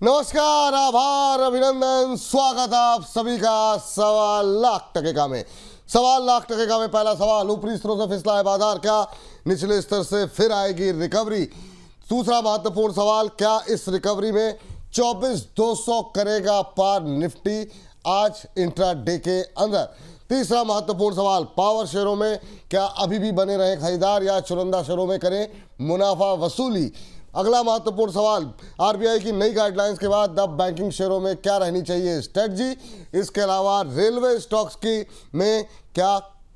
नमस्कार, आभार, अभिनंदन, स्वागत आप सभी का 1.25 लाख का में। 1.25 लाख का में पहला सवाल, ऊपरी स्त्रोत से फिसला है बाजार, क्या निचले स्तर से फिर आएगी रिकवरी? दूसरा महत्वपूर्ण सवाल, क्या इस रिकवरी में 24,200 करेगा पार निफ्टी आज इंट्राडे के अंदर? तीसरा महत्वपूर्ण सवाल, पावर शेयरों में क्या अभी भी बने रहे खरीदार या चुनिंदा शेयरों में करें मुनाफा वसूली? अगला महत्वपूर्ण सवाल, आरबीआई की नई गाइडलाइंस के बाद अब बैंकिंग शेयरों में क्या रहनी चाहिए स्ट्रेटजी? इसके अलावा रेलवे स्टॉक्स की में क्या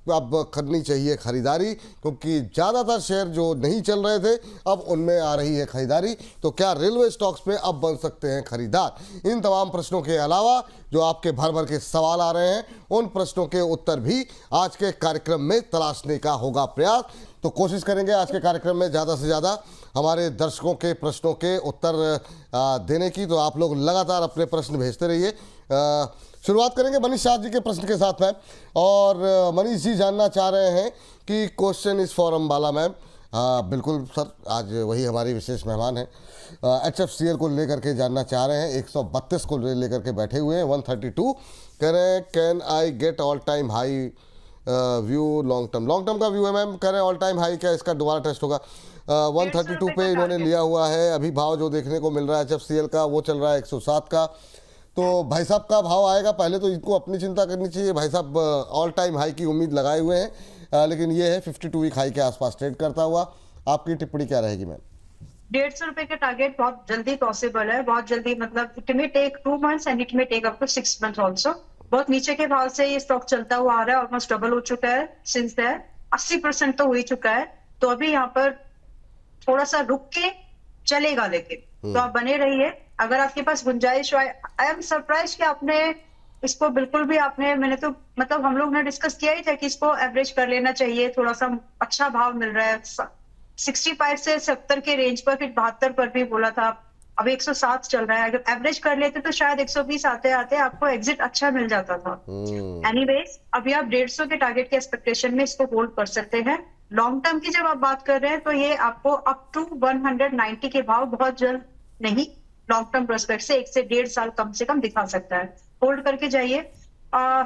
अब करनी चाहिए खरीदारी, क्योंकि ज़्यादातर शेयर जो नहीं चल रहे थे अब उनमें आ रही है खरीदारी, तो क्या रेलवे स्टॉक्स में अब बन सकते हैं खरीदार? इन तमाम प्रश्नों के अलावा जो आपके भर भर के सवाल आ रहे हैं, उन प्रश्नों के उत्तर भी आज के कार्यक्रम में तलाशने का होगा प्रयास। तो कोशिश करेंगे आज के कार्यक्रम में ज़्यादा से ज़्यादा हमारे दर्शकों के प्रश्नों के उत्तर देने की, तो आप लोग लगातार अपने प्रश्न भेजते रहिए। शुरुआत करेंगे मनीष शाह जी के प्रश्न के साथ मैम, और मनीष जी जानना चाह रहे हैं कि क्वेश्चन इस फॉरम वाला मैम। बिल्कुल सर, आज वही हमारी विशेष मेहमान हैं। HFCL को लेकर के जानना चाह रहे हैं, 132 को लेकर के बैठे हुए हैं, 132 कह रहे हैं can I get all time high view long term का व्यू है मैम, कह रहे हैं ऑल टाइम हाई क्या इसका दोबारा टेस्ट होगा? 132 पे इन्होंने लिया हुआ है। अभी भाव जो देखने को मिल रहा है HFCL का वो चल रहा है 107 का। तो भाई साहब का भाव आएगा, पहले तो इनको अपनी चिंता करनी चाहिए। भाई साहब ऑल टाइम हाई की उम्मीद लगाए हुए हैं, लेकिन ये है 52 वीक हाई के आसपास ट्रेड करता हुआ। आपकी टिप्पणी क्या रहेगी मैम? 150 रुपए का टारगेट बहुत जल्दी पॉसिबल है, बहुत जल्दी, मतलब it may take 2 months and it may take up to 6 months also. बहुत नीचे के भाव से ये स्टॉक चलता हुआ आ रहा है, ऑलमोस्ट डबल हो चुका है सिंस दैट, 80% तो हो ही चुका है। तो अभी यहाँ पर थोड़ा सा रुक के चलेगा, लेकिन तो आप बने रहिए। अगर आपके पास गुंजाइश हो, आई एम सरप्राइज कि आपने इसको बिल्कुल भी मैंने तो मतलब हम लोग ने डिस्कस किया ही था कि इसको एवरेज कर लेना चाहिए, थोड़ा सा अच्छा भाव मिल रहा है 65 से 70 के रेंज पर, फिर 72 पर भी बोला था। अब 107 चल रहा है, अगर एवरेज कर लेते तो शायद 120 आते आते आपको एग्जिट अच्छा मिल जाता था। एनीवेज, अभी आप 150 के टारगेट के एक्सपेक्टेशन में इसको होल्ड कर सकते हैं। लॉन्ग टर्म की जब आप बात कर रहे हैं तो ये आपको अप टू 190 के भाव बहुत जल्द नहीं, लॉन्ग टर्म प्रोस्पेक्ट से 1 से 1.5 साल कम से कम दिखा सकता है। होल्ड करके जाइए।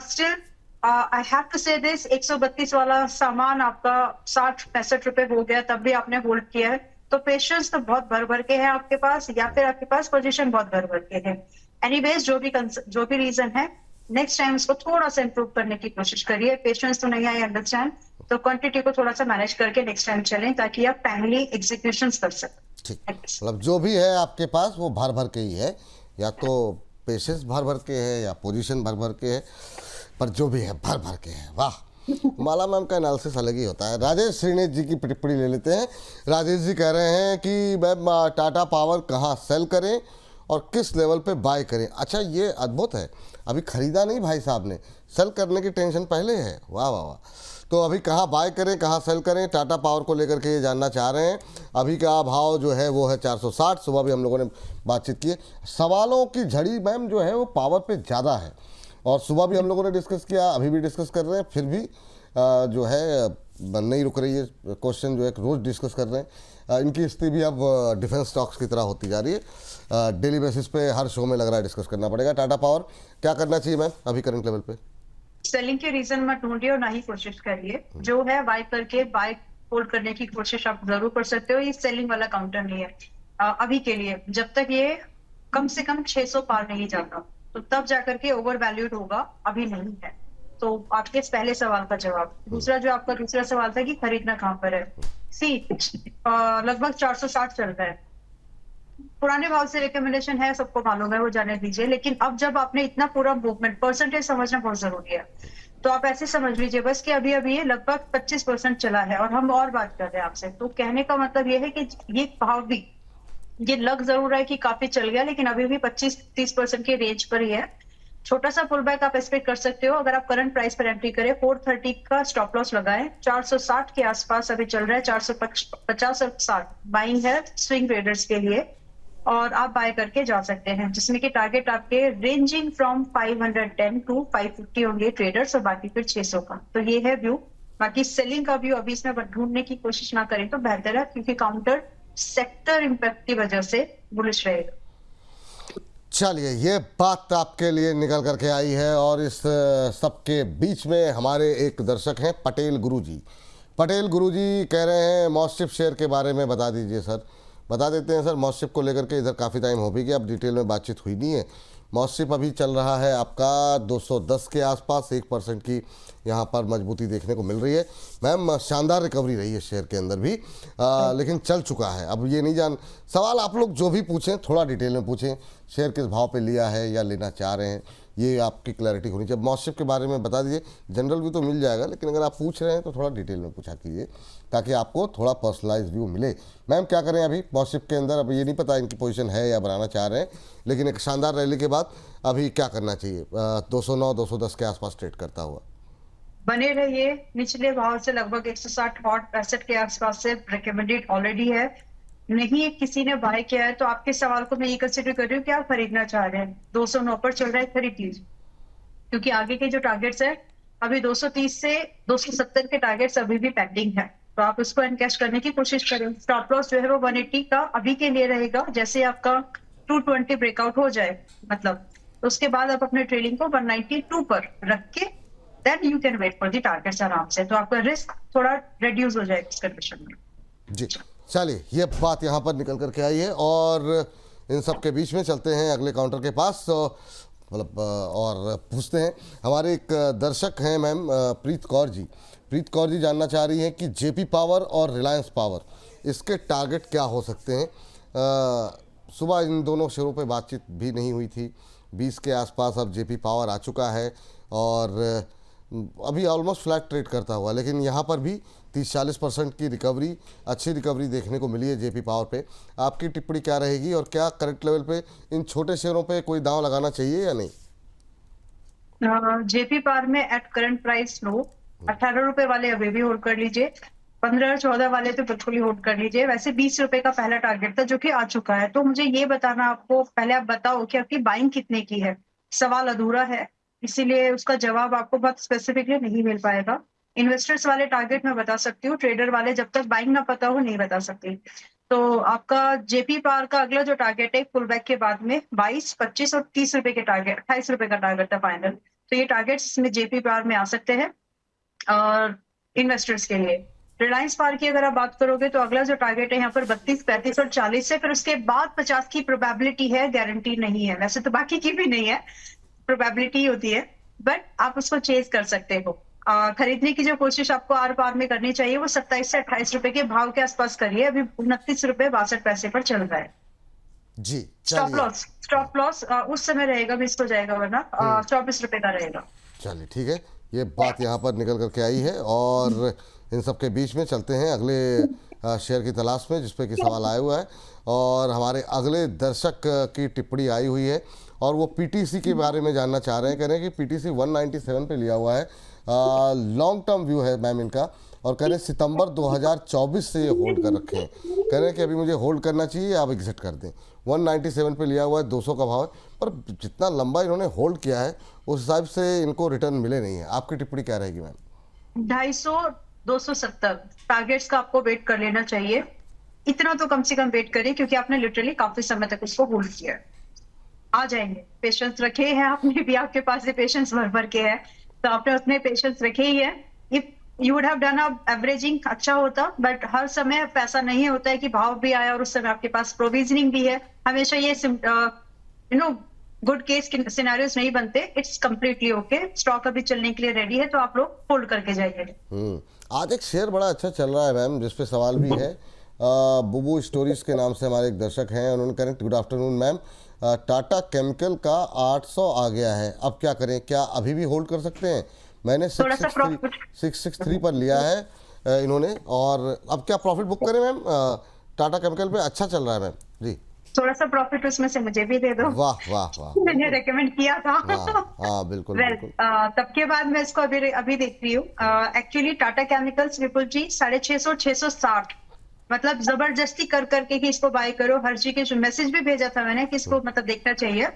स्टिल आई हैव टू से दिस, 132 वाला सामान आपका 60-65 रुपए हो गया, तब भी आपने होल्ड किया है, तो पेशेंस तो बहुत भर भर के है आपके पास, या फिर आपके पास पोजीशन बहुत भर भर के है। एनीवेज, जो भी रीजन है, नेक्स्ट टाइम इसको थोड़ा सा इंप्रूव करने की कोशिश करिए। पेशेंस तो नहीं, आई अंडरस्टैंड, तो क्वांटिटी को थोड़ा सा मैनेज करके नेक्स्ट टाइम चलें, ताकि आप टाइमली एग्जीक्यूशन कर सकें। ठीक, मतलब जो भी है आपके पास वो भर भर के ही है, या तो पेशेंस भर भर के है या पोजीशन भर भर के है, पर जो भी है भर भर के है। वाह, माला मैम का एनालिसिस अलग ही होता है। राजेश श्रीनेश जी की टिप्पणी ले लेते हैं। राजेश जी कह रहे हैं कि मैम टाटा पावर कहाँ सेल करें और किस लेवल पे बाय करें? अच्छा, ये अद्भुत है, अभी खरीदा नहीं भाई साहब ने, सेल करने की टेंशन पहले है। वाह वाह वाह। तो अभी कहाँ बाय करें, कहाँ सेल करें, टाटा पावर को लेकर के ये जानना चाह रहे हैं। अभी का भाव जो है वो है 460, सुबह भी हम लोगों ने बातचीत की है। सवालों की झड़ी मैम जो है वो पावर पे ज़्यादा है, और सुबह भी हम लोगों ने डिस्कस किया, अभी भी डिस्कस कर रहे हैं, फिर भी जो है नहीं रुक रही है। क्वेश्चन जो है रोज़ डिस्कस कर रहे हैं। इनकी स्थिति भी अब डिफेंस स्टॉक्स की तरह होती जा रही है। डेली बेसिस पे हर शो में लग रहा है डिस्कस करना पड़ेगा। टाटा पावर क्या करना चाहिए मैम अभी करंट लेवल पे? सेलिंग के रीजन मत ढूंढिए और ना ही कोशिश करिए, जो है बाय करके बाय होल्ड करने की कोशिश आप जरूर कर सकते हो। ये सेलिंग वाला काउंटर नहीं है अभी के लिए, जब तक ये कम से कम 600 पार नहीं जाता, तो तब जाकर के ओवर वैल्यूड होगा, अभी नहीं है। तो आपके पहले सवाल का जवाब। दूसरा, जो आपका दूसरा सवाल था कि खरीदना कहाँ पर है, लगभग 460 चल रहा है। पुराने भाव से रिकमेंडेशन है, सबको मालूम है, वो जाने दीजिए। लेकिन अब जब आपने इतना पूरा मूवमेंट, परसेंटेज समझना बहुत जरूरी है, तो आप ऐसे समझ लीजिए बस कि अभी अभी ये लगभग 25% चला है, और हम और बात कर रहे हैं आपसे। तो कहने का मतलब ये है कि ये भाव भी, ये लग जरूर है कि काफी चल गया, लेकिन अभी भी 25-30% के रेंज पर ही है। छोटा सा पुल बैक आप एक्सपेक्ट कर सकते हो अगर आप करंट प्राइस पर एंट्री करें। 430 का स्टॉप लॉस लगाएं। 460 के आसपास अभी चल रहा है, 450 और 60 बाइंग है स्विंग ट्रेडर्स के लिए, और आप बाय करके जा सकते हैं, जिसमें कि टारगेट आपके रेंजिंग फ्रॉम 510 टू 550 होंगे ट्रेडर्स, और बाकी फिर 600 का। तो ये है व्यू। बाकी सेलिंग का व्यू अभी इसमें ढूंढने की कोशिश ना करें तो बेहतर है, क्योंकि काउंटर सेक्टर इंपैक्ट की वजह से बुलिश रहेगा। चलिए, ये बात आपके लिए निकल करके आई है और इस सबके बीच में हमारे एक दर्शक हैं पटेल गुरुजी। पटेल गुरुजी कह रहे हैं मॉस्टिप शेयर के बारे में बता दीजिए सर। बता देते हैं सर, मॉस्टिप को लेकर के इधर काफ़ी टाइम हो भी गया, अब डिटेल में बातचीत हुई नहीं है। मॉस्टिप अभी चल रहा है आपका 210 के आसपास, 1% की यहाँ पर मजबूती देखने को मिल रही है। मैम शानदार रिकवरी रही है शेयर के अंदर भी, लेकिन चल चुका है। अब ये नहीं जान, सवाल आप लोग जो भी पूछें थोड़ा डिटेल में पूछें, शेयर किस भाव पे लिया है या लेना चाह रहे हैं, ये आपकी क्लैरिटी होनी चाहिए। मॉस्टिप के बारे में बता दीजिए, जनरल व्यू तो मिल जाएगा, लेकिन अगर आप पूछ रहे हैं तो थोड़ा डिटेल में पूछा कीजिए ताकि आपको थोड़ा पर्सनलाइज व्यू मिले। मैम क्या करें अभी मॉस्टिप के अंदर, अब ये नहीं पता इनकी पोजीशन है या बनाना चाह रहे हैं, लेकिन एक शानदार रैली के बाद अभी क्या करना चाहिए? 209 210 के आसपास ट्रेड करता हुआ बने रहिए। निचले भाव से लगभग 160 और 65 के आसपास से रिकमेंडेड ऑलरेडी है। नहीं किसी ने बाय किया है तो आपके सवाल को मैं ये कंसिडर कर रही हूँ कि आप खरीदना चाह रहे हैं। 209 पर चल रहा है, खरीद लीजिए, क्योंकि आगे के जो टारगेट्स है अभी 230 से 270 के टारगेट्स अभी भी पेंडिंग है, तो आप उसको एनकैश करने की कोशिश करें। स्टॉप लॉस जो है वो 180 का अभी के लिए रहेगा। जैसे आपका 220 ब्रेकआउट हो जाए, मतलब उसके बाद आप अपने ट्रेडिंग को 192 पर रख के then you can wait for the targets आराम से, तो आपका रिस्क थोड़ा रिड्यूस हो जाएगा इस कंडीशन में जी। चलिए, ये बात यहाँ पर निकल करके आई है और इन सब के बीच में चलते हैं अगले काउंटर के पास, मतलब और पूछते हैं। हमारे एक दर्शक हैं मैम प्रीत कौर जी। प्रीत कौर जी जानना चाह रही हैं कि जेपी पावर और रिलायंस पावर इसके टारगेट क्या हो सकते हैं। सुबह इन दोनों शेयरों पे बातचीत भी नहीं हुई थी, 20 के आसपास अब जेपी पावर आ चुका है और अभी ऑलमोस्ट फ्लैट ट्रेड करता हुआ, लेकिन यहाँ पर भी 30-40% की रिकवरी, अच्छी रिकवरी देखने को मिली है जेपी पावर पे। आपकी टिप्पणी क्या रहेगी और क्या करंट लेवल पे इन छोटे शेयरों पे कोई दांव लगाना चाहिए या नहीं? जेपी पावर में एट करंट प्राइस लो 18 रुपए वाले अभी भी होल्ड कर लीजिए, 15-14 वाले तो बिल्कुल ही होल्ड कर लीजिए। वैसे 20 रुपए का पहला टारगेट था जो कि आ चुका है, तो मुझे ये बताना आपको, पहले आप बताओ कि आपकी बाइंग कितने की है। सवाल अधूरा है, इसीलिए उसका जवाब आपको बहुत स्पेसिफिकली नहीं मिल पाएगा। इन्वेस्टर्स वाले टारगेट मैं बता सकती हूँ, ट्रेडर वाले जब तक बाइंग ना पता हो नहीं बता सकती। तो आपका जेपी पावर का अगला जो टारगेट है पुल बैक के बाद में 22, 25 और 30 रुपए के टारगेट, 28 रुपए का टारगेट था फाइनल। तो ये टारगेट्स इसमें जेपी पावर में आ सकते हैं और इन्वेस्टर्स के लिए। रिलायंस पावर की अगर आप बात करोगे तो अगला जो टारगेट है यहाँ पर 32, 35 और 40 है, फिर उसके बाद 50 की प्रोबेबिलिटी है, गारंटी नहीं है। वैसे तो बाकी की भी नहीं है, प्रोबेबिलिटी होती है, बट आप उसको चेज कर सकते हो। खरीदने की जो कोशिश आपको आर पार में करनी चाहिए वो 27 से 28 रुपए के भाव के आसपास करिए। अभी 29 रुपए 62 पैसे पर चल रहा है जी। स्टॉप लॉस उस समय रहेगा, मिस हो जाएगा, वरना 24 रुपए का रहेगा। चलिए ठीक है, ये बात यहाँ पर निकल करके आई है और इन सब के बीच में चलते हैं अगले शेयर की तलाश में जिस पे कि सवाल आया हुआ है और हमारे अगले दर्शक की टिप्पणी आई हुई है और वो पीटीसी के बारे में जानना चाह रहे हैं। कह रहे हैं कि पीटीसी 197 पे लिया हुआ है, लॉन्ग टर्म व्यू है मैम इनका, और कह रहे हैं सितंबर 2024 से ये होल्ड कर रखे हैं। कह रहे हैं कि अभी मुझे होल्ड करना चाहिए, आप एग्जिट कर दें। 197 पे लिया हुआ है, 200 का भाव है, पर जितना लंबा इन्होंने होल्ड किया है उस हिसाब से इनको रिटर्न मिले नहीं है। आपकी टिप्पणी क्या रहेगी मैम? 250, 270 टारगेट्स का आपको वेट कर लेना चाहिए। इतना तो कम से कम वेट करिए, क्योंकि आपने लिटरली काफी समय तक उसको होल्ड किया है। आ जाएंगे, पेशेंस रखे हैं आपने भी, आपके पास ये पेशेंस भर भर के है, तो आपने उतने पेशेंस रखे ही है। If you would have done a averaging अच्छा होता, बट हर समय पैसा नहीं होता है कि भाव भी आया और उस समय आपके पास प्रोविजनिंग भी है। हमेशा ये गुड केस सिनेरियोस नहीं बनते। इट्स कंप्लीटली ओके, स्टॉक अभी चलने के लिए रेडी है, तो आप लोग होल्ड करके जाइए। आज एक शेयर बड़ा अच्छा चल रहा है मैम, जिसपे सवाल भी है। बुबू स्टोरीज के नाम से हमारे एक दर्शक हैं, उन्होंने करें good afternoon ma'am, Tata chemical का 800 आ गया है, अब क्या करें, क्या अभी भी होल्ड कर सकते हैं? मैंने 663 पर लिया है इन्होंने, और अब क्या प्रॉफिट बुक करें मैम? टाटा केमिकल पे अच्छा चल रहा है मैम जी। थोड़ा सा प्रॉफिट उसमें से मुझे भी दे दो। वाह वाह वाह, मैंने रेकमेंड किया था। हाँ बिल्कुल बिल्कुल। तब के बाद मैं इसको अभी देख रही हूँ। एक्चुअली टाटा केमिकल्स विपुल जी 650, 660, मतलब जबरदस्ती कर करके कि इसको बाय करो। हर जी के जो मैसेज भी भेजा था मैंने कि इसको मतलब देखना चाहिए,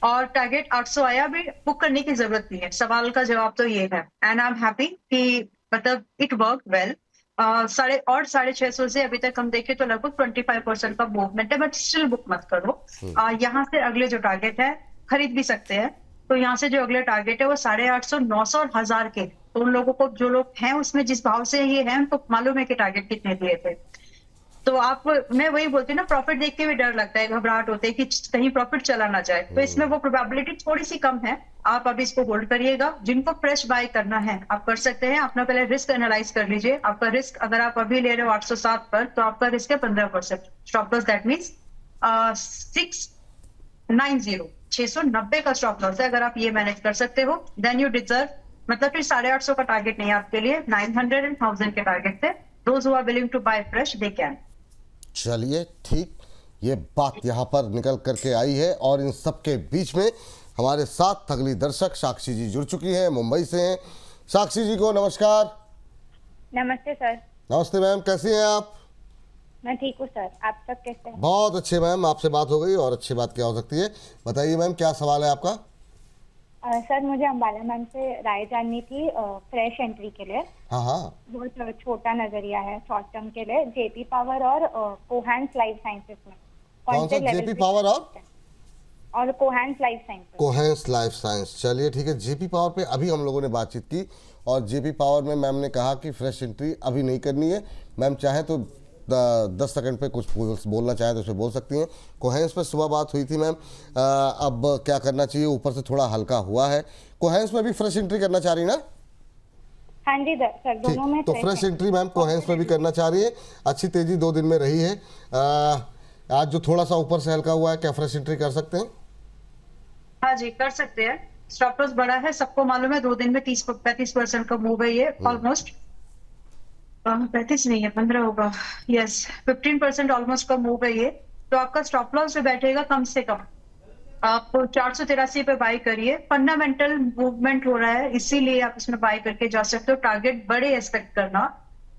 और टारगेट 800 आया, भी बुक करने की जरूरत नहीं है। सवाल का जवाब तो ये है, एंड आई एम हैप्पी कि मतलब इट वर्क वेल। साढ़े 600 से अभी तक हम देखें तो लगभग 25% का मूवमेंट है, बट स्टिल बुक मत करो। यहाँ से अगले जो टारगेट है खरीद भी सकते हैं। तो यहाँ से जो अगले टारगेट है वो 850, 900 और 1000 के। तो उन लोगों को, जो लोग हैं उसमें जिस भाव से ये है, उनको मालूम है कि टारगेट कितने दिए थे। तो आप, मैं वही बोलती हूँ ना, प्रॉफिट देख के भी डर लगता है, घबराहट होती है कि कहीं प्रॉफिट चला ना जाए। तो इसमें वो प्रोबेबिलिटी थोड़ी सी कम है। आप अभी इसको होल्ड करिएगा। जिनको फ्रेश बाय करना है आप कर सकते हैं। अपना पहले रिस्क एनालाइज कर लीजिए। आपका रिस्क, अगर आप अभी ले रहे हो 807 पर, तो आपका रिस्क है 15%। स्टॉप लॉस दैट मीन्स 690, 690 का स्टॉप लॉस है। अगर आप ये मैनेज कर सकते हो, देन यू डिजर्व, मतलब फिर 850 का टारगेट नहीं है आपके लिए, 900 एंड 1000 के टारगेट थे। Those who are willing to buy fresh, they can. चलिए ठीक, ये बात यहाँ पर निकल करके आई है। और इन सब के बीच में हमारे साथ अगली दर्शक साक्षी जी जुड़ चुकी हैं, मुंबई से हैं। साक्षी जी को नमस्कार। नमस्ते सर। नमस्ते मैम, कैसी हैं आप? मैं ठीक हूँ सर, आप सब कैसे हैं? बहुत अच्छे मैम, आपसे बात हो गई और अच्छी बात क्या हो सकती है, बताइए मैम क्या सवाल है आपका? सर मुझे अंबाला मैम से राय जाननी थी फ्रेश एंट्री के लिए। हाँ हाँ, बहुत छोटा नजरिया है शॉर्ट टर्म के लिए, जेपी पावर और कोहेंस लाइफ साइंसेस में। कौन सा? जेपी पावर और कोहेंस लाइफ साइंसेस। कोहेंस लाइफ साइंस, चलिए ठीक है। जेपी पावर पे अभी हम लोगों ने बातचीत की और जेपी पावर में मैम ने कहा कि फ्रेश एंट्री अभी नहीं करनी है। मैम चाहे तो 10 सेकंड पे कुछ बोलना चाहे तो उसमें बोल सकती हैं। कोहेंस पे सुबह बात हुई थी मैम, अब क्या करना चाहिए? ऊपर से थोड़ा हल्का हुआ है। कोहेंस में भी फ्रेश एंट्री करना चाह रही ना? हाँ जी सर, दोनों में तो फ्रेश एंट्री मैम कोहेंस में भी करना चाह रही है। अच्छी तेजी 2 दिन में रही है। आज जो थोड़ा सा ऊपर से हल्का हुआ है, क्या फ्रेश एंट्री कर सकते हैं? हाँ जी, कर सकते हैं। स्टॉप लॉस बड़ा है, सबको मालूम है। 2 दिन में 35% का मूव है ये, ऑलमोस्ट 35 नहीं है, 15 होगा। यस, 15% ऑलमोस्ट का मूव है ये। तो आपका स्टॉप लॉस जो बैठेगा कम से कम आप 483 पे बाय करिए। फंडामेंटल मूवमेंट हो रहा है, इसीलिए आप इसमें बाय करके जा सकते हो। टारगेट बड़े एक्सपेक्ट करना,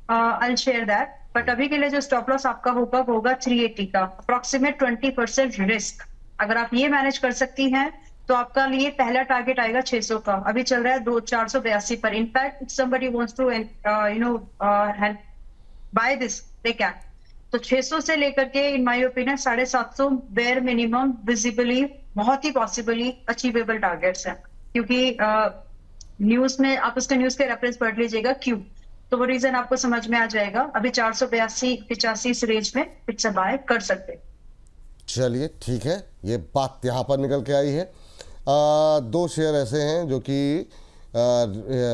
आई शेयर दैट। बट अभी के लिए जो स्टॉप लॉस आपका होगा वो होगा 380 का, अप्रोक्सीमेट 20% रिस्क। अगर आप ये मैनेज कर सकती हैं तो आपका लिए पहला टारगेट आएगा 600 का। अभी चल रहा है 482 पर। In fact if somebody wants to buy this, they can. तो 600 से लेकर के in my opinion 750 bare minimum visibly बहुत ही पॉसिबली अचीवेबल टारगेट्स हैं। क्योंकि न्यूज में आप उसके न्यूज के रेफरेंस पढ़ लीजिएगा, क्यों, तो वो रीजन आपको समझ में आ जाएगा। अभी 482-85 इस रेंज में इट्स अ बाय कर सकते हैं। चलिए ठीक है, ये बात यहाँ पर निकल के आई है। 2 शेयर ऐसे हैं जो कि